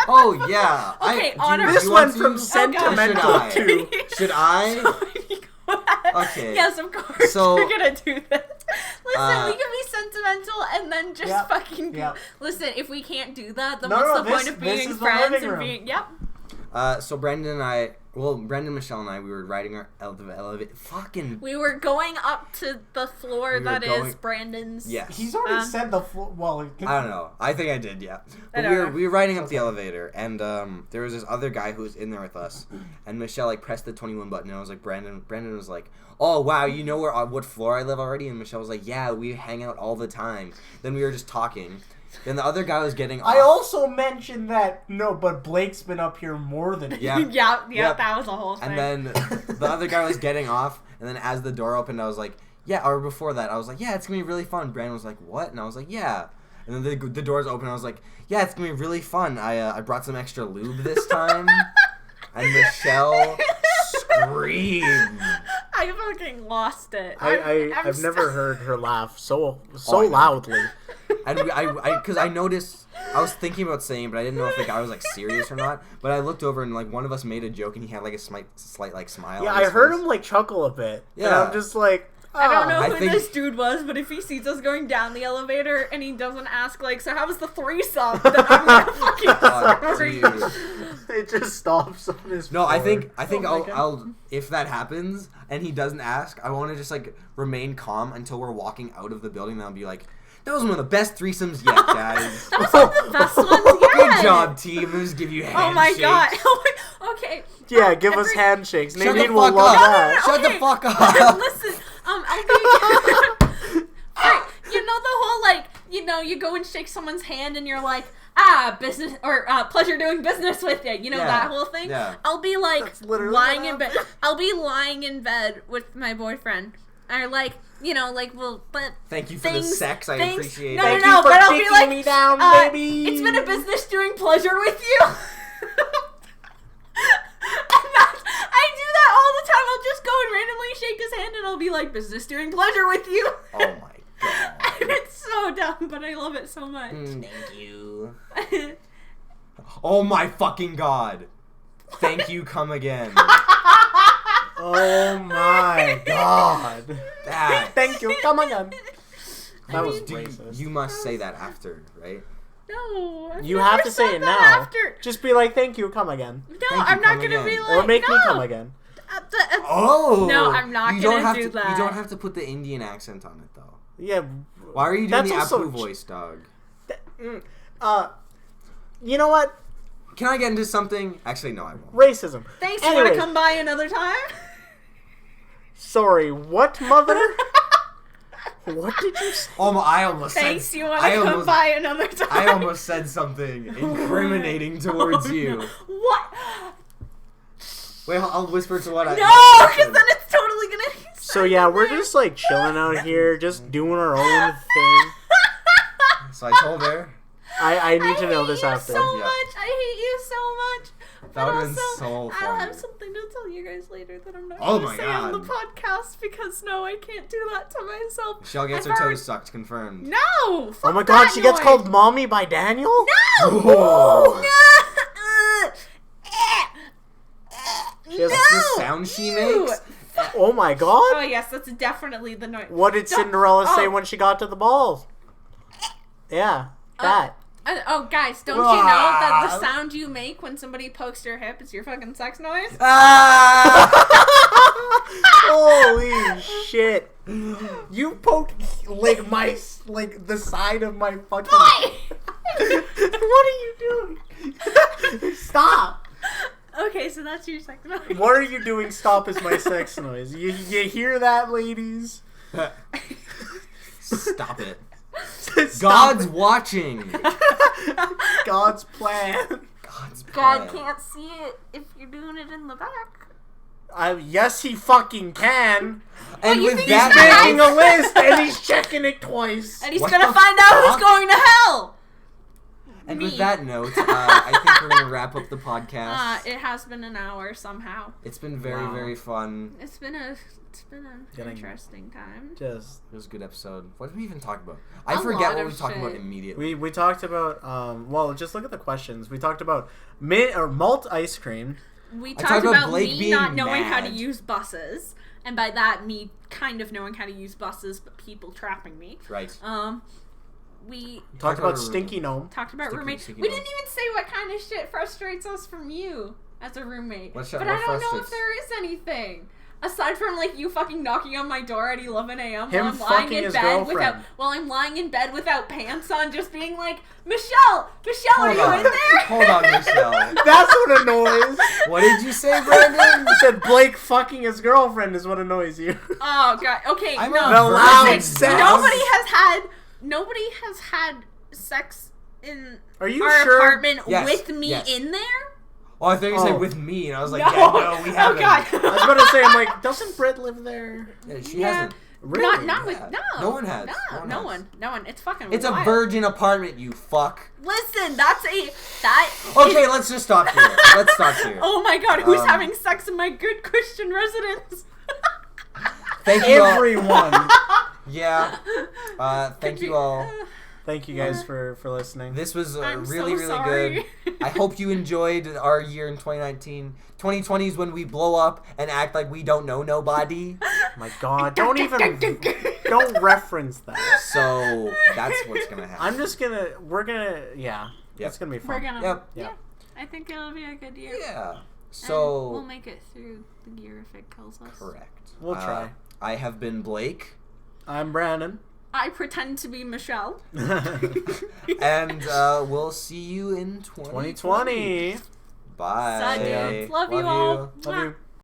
[SPEAKER 3] Oh, yeah.
[SPEAKER 2] Okay,
[SPEAKER 1] this went from sentimental to...
[SPEAKER 3] Should I? Okay.
[SPEAKER 2] Yes, of course.
[SPEAKER 3] So,
[SPEAKER 2] we're gonna do this. Listen, we can be sentimental and then just fucking...
[SPEAKER 1] Yep.
[SPEAKER 2] Listen, if we can't do that, then what's the point of being friends and being... Yep.
[SPEAKER 3] So Brendan, Michelle, and I, we were riding our elevator.
[SPEAKER 2] We were going up to the floor is Brandon's.
[SPEAKER 3] Yes.
[SPEAKER 1] He's already said the floor. Well,
[SPEAKER 3] I don't know. I think I did, yeah. But we were riding up the elevator, and there was this other guy who was in there with us, and Michelle pressed the 21 button, and I was like, Brandon was like, oh, wow, you know what floor I live already? And Michelle was like, yeah, we hang out all the time. Then we were just talking. Then the other guy was getting off.
[SPEAKER 1] I also mentioned that, but Blake's been up here more than you.
[SPEAKER 2] Yeah, that was a whole thing.
[SPEAKER 3] And then the other guy was getting off, and then as the door opened, I was like, yeah, or before that, I was like, yeah, it's going to be really fun. Brandon was like, what? And I was like, yeah. And then the doors opened, and I was like, yeah, it's going to be really fun. I brought some extra lube this time. And Michelle screamed.
[SPEAKER 2] I fucking lost it.
[SPEAKER 1] I've never heard her laugh so loudly.
[SPEAKER 3] And because I noticed, I was thinking about saying, but I didn't know if the guy was serious or not. But I looked over and one of us made a joke, and he had a slight smile.
[SPEAKER 1] Yeah, I heard him chuckle a bit. Yeah, and I'm just like.
[SPEAKER 2] I don't know who this dude was, but if he sees us going down the elevator and he doesn't ask, so how was the threesome? Then I'm gonna fucking sorry.
[SPEAKER 1] It just stops on his
[SPEAKER 3] No,
[SPEAKER 1] floor.
[SPEAKER 3] I think I'll if that happens and he doesn't ask, I want to just remain calm until we're walking out of the building. Then I'll be like, that was one of the best threesomes yet, guys.
[SPEAKER 2] That was one of the best ones yet.
[SPEAKER 3] Good job, team. Let's give you handshakes.
[SPEAKER 2] Oh my god. Okay.
[SPEAKER 1] Yeah, give us handshakes.
[SPEAKER 3] Shut
[SPEAKER 1] Nadine
[SPEAKER 3] the
[SPEAKER 1] will
[SPEAKER 3] fuck
[SPEAKER 1] love
[SPEAKER 3] up.
[SPEAKER 1] that.
[SPEAKER 3] Shut the fuck up.
[SPEAKER 2] Listen, you know the whole you go and shake someone's hand and you're like, business or pleasure doing business with you. You know that whole thing.
[SPEAKER 3] Yeah.
[SPEAKER 2] I'll be
[SPEAKER 1] lying
[SPEAKER 2] in bed. I'll be lying in bed with my boyfriend. Or but
[SPEAKER 3] thank you for the sex. I appreciate it.
[SPEAKER 1] No, but I'll be like, me down, baby.
[SPEAKER 2] It's been a business doing pleasure with you. I do that all the time. I'll just go and randomly shake his hand and I'll be like, business doing pleasure with you.
[SPEAKER 3] Oh my god.
[SPEAKER 2] And it's so dumb, but I love it so much.
[SPEAKER 3] Thank you. Oh my fucking god. Thank you, come again.
[SPEAKER 1] Oh my god. Thank you, come again. That was racist.
[SPEAKER 3] You must say that after, right?
[SPEAKER 2] No.
[SPEAKER 1] You have to say it now.
[SPEAKER 2] After.
[SPEAKER 1] Just be like, thank you, come again.
[SPEAKER 2] No, I'm not going to be like,
[SPEAKER 1] or make me come again.
[SPEAKER 2] No, I'm not going to do that.
[SPEAKER 3] You don't have to put the Indian accent on it, though.
[SPEAKER 1] Yeah.
[SPEAKER 3] Why are you doing the Apu voice, dog?
[SPEAKER 1] You know what?
[SPEAKER 3] Can I get into something? Actually, no, I won't.
[SPEAKER 1] Racism.
[SPEAKER 2] Thanks, you want to come by another time?
[SPEAKER 1] Sorry, what, mother? What did you say?
[SPEAKER 3] I almost
[SPEAKER 2] Thanks,
[SPEAKER 3] said...
[SPEAKER 2] you want to come by another time?
[SPEAKER 3] I almost said something incriminating towards you.
[SPEAKER 2] What?
[SPEAKER 3] Wait, I'll whisper to what I...
[SPEAKER 2] No, because then it's totally going to...
[SPEAKER 1] So yeah, we're just chilling out here, just doing our own thing.
[SPEAKER 3] So I told her...
[SPEAKER 1] I need to know this after.
[SPEAKER 2] I hate you so much.
[SPEAKER 3] That would have been so funny.
[SPEAKER 2] I'll have something to tell you guys later that I'm not
[SPEAKER 3] Oh
[SPEAKER 2] going to
[SPEAKER 3] my
[SPEAKER 2] say
[SPEAKER 3] God.
[SPEAKER 2] on the podcast because no, I can't do that to myself.
[SPEAKER 3] Michelle gets her toes sucked, confirmed.
[SPEAKER 2] No!
[SPEAKER 1] Oh my god, she gets called Mommy by Daniel?
[SPEAKER 2] No!
[SPEAKER 3] Whoa.
[SPEAKER 1] She has
[SPEAKER 3] What's the sound she makes.
[SPEAKER 1] Oh my god.
[SPEAKER 2] Oh yes, that's definitely the noise.
[SPEAKER 1] What did Cinderella say when she got to the balls? Yeah, that.
[SPEAKER 2] Guys, don't you know that the sound you make when somebody pokes your hip is your fucking sex noise?
[SPEAKER 1] Holy shit. You poked like the side of my fucking... What are you doing? Stop.
[SPEAKER 2] Okay, so that's your sex noise.
[SPEAKER 1] What are you doing? Stop is my sex noise. You hear that, ladies?
[SPEAKER 3] Stop it.
[SPEAKER 1] Stop
[SPEAKER 3] God's
[SPEAKER 1] it.
[SPEAKER 3] watching.
[SPEAKER 1] God's plan.
[SPEAKER 2] God can't see it if you're doing it in the back.
[SPEAKER 1] Yes, he fucking can.
[SPEAKER 3] And
[SPEAKER 2] you
[SPEAKER 3] with
[SPEAKER 2] think
[SPEAKER 3] that,
[SPEAKER 1] He's making a list and he's checking it twice.
[SPEAKER 2] And he's
[SPEAKER 3] What
[SPEAKER 2] gonna
[SPEAKER 3] the
[SPEAKER 2] find out
[SPEAKER 3] fuck?
[SPEAKER 2] who's going to hell.
[SPEAKER 3] and
[SPEAKER 2] Me.
[SPEAKER 3] with that note, I think we're gonna wrap up the podcast.
[SPEAKER 2] It has been an hour somehow.
[SPEAKER 3] It's been very, very fun.
[SPEAKER 2] It's been an interesting time.
[SPEAKER 3] It was a good episode. What did we even talk about?
[SPEAKER 2] A
[SPEAKER 3] I forget
[SPEAKER 2] lot
[SPEAKER 3] what we
[SPEAKER 2] of
[SPEAKER 3] talked
[SPEAKER 2] shit.
[SPEAKER 3] about immediately.
[SPEAKER 1] We talked about well, just look at the questions. We talked about malt ice cream.
[SPEAKER 2] We
[SPEAKER 3] talked
[SPEAKER 2] talked
[SPEAKER 3] about
[SPEAKER 2] about
[SPEAKER 3] Blake
[SPEAKER 2] me
[SPEAKER 3] being
[SPEAKER 2] not knowing how to
[SPEAKER 3] mad.
[SPEAKER 2] use buses, and by that me kind of knowing how to use buses, but people trapping me.
[SPEAKER 3] Right.
[SPEAKER 2] We
[SPEAKER 1] Talked about Stinky Gnome.
[SPEAKER 2] talked about
[SPEAKER 3] Sticky-
[SPEAKER 2] roommates.
[SPEAKER 3] sticky
[SPEAKER 2] We
[SPEAKER 3] notes.
[SPEAKER 2] didn't even say what kind of shit frustrates us from you as a roommate.
[SPEAKER 3] What
[SPEAKER 2] but I don't know if there is anything. Aside from like you fucking knocking on my door at 11 a.m.
[SPEAKER 1] Him
[SPEAKER 2] while I'm lying
[SPEAKER 1] fucking
[SPEAKER 2] in
[SPEAKER 1] his
[SPEAKER 2] bed
[SPEAKER 1] girlfriend.
[SPEAKER 2] while I'm lying in bed without pants on, just being like, Michelle, are you in there?
[SPEAKER 3] Hold on, Michelle.
[SPEAKER 1] That's what annoys.
[SPEAKER 3] What did you say, Brandon?
[SPEAKER 1] I said Blake fucking his girlfriend is what annoys you.
[SPEAKER 2] Oh god. Okay,
[SPEAKER 3] I'm
[SPEAKER 2] no.
[SPEAKER 3] a
[SPEAKER 1] The loud
[SPEAKER 3] virgin.
[SPEAKER 1] sex.
[SPEAKER 2] Nobody has had sex in
[SPEAKER 1] Are you
[SPEAKER 2] our
[SPEAKER 1] sure?
[SPEAKER 2] apartment
[SPEAKER 3] Yes,
[SPEAKER 2] with me
[SPEAKER 3] yes.
[SPEAKER 2] in there.
[SPEAKER 3] Oh, I thought you said
[SPEAKER 1] Oh.
[SPEAKER 3] with me, and I was like,
[SPEAKER 2] No.
[SPEAKER 3] yeah, no, we haven't.
[SPEAKER 2] Oh god.
[SPEAKER 1] I was about to say, I'm like, doesn't Britt live there?
[SPEAKER 3] Yeah, she
[SPEAKER 2] Yeah.
[SPEAKER 3] hasn't.
[SPEAKER 1] Really?
[SPEAKER 2] Not with
[SPEAKER 3] Yeah.
[SPEAKER 2] no.
[SPEAKER 3] No one has.
[SPEAKER 2] No one. It's fucking.
[SPEAKER 3] It's a
[SPEAKER 2] wild.
[SPEAKER 3] virgin apartment, you fuck.
[SPEAKER 2] Listen, Okay,
[SPEAKER 3] Let's just stop here. Let's stop here.
[SPEAKER 2] Oh my god, who's
[SPEAKER 3] Um,
[SPEAKER 2] having sex in my good Christian residence?
[SPEAKER 3] Thank you all.
[SPEAKER 1] Everyone.
[SPEAKER 3] Yeah. Thank you all.
[SPEAKER 1] Thank you guys for listening.
[SPEAKER 3] This was
[SPEAKER 2] I'm
[SPEAKER 3] really,
[SPEAKER 2] so
[SPEAKER 3] really
[SPEAKER 2] sorry.
[SPEAKER 3] good. I hope you enjoyed our year in 2019. 2020 is when we blow up and act like we don't know nobody.
[SPEAKER 1] My God, don't reference that.
[SPEAKER 3] So that's what's gonna happen.
[SPEAKER 1] Yeah.
[SPEAKER 3] Yep.
[SPEAKER 1] It's gonna be
[SPEAKER 2] We're
[SPEAKER 1] fun.
[SPEAKER 2] gonna.
[SPEAKER 3] Yep.
[SPEAKER 2] Yeah. I think it'll be a good year.
[SPEAKER 3] Yeah.
[SPEAKER 2] And
[SPEAKER 3] So
[SPEAKER 2] we'll make it through the year if it kills us.
[SPEAKER 3] correct.
[SPEAKER 1] We'll try.
[SPEAKER 3] I have been Blake,
[SPEAKER 1] I'm Brandon.
[SPEAKER 2] I pretend to be Michelle.
[SPEAKER 3] and we'll see you in 2020.
[SPEAKER 1] 2020.
[SPEAKER 3] Bye.
[SPEAKER 2] Love you all.
[SPEAKER 1] Love you.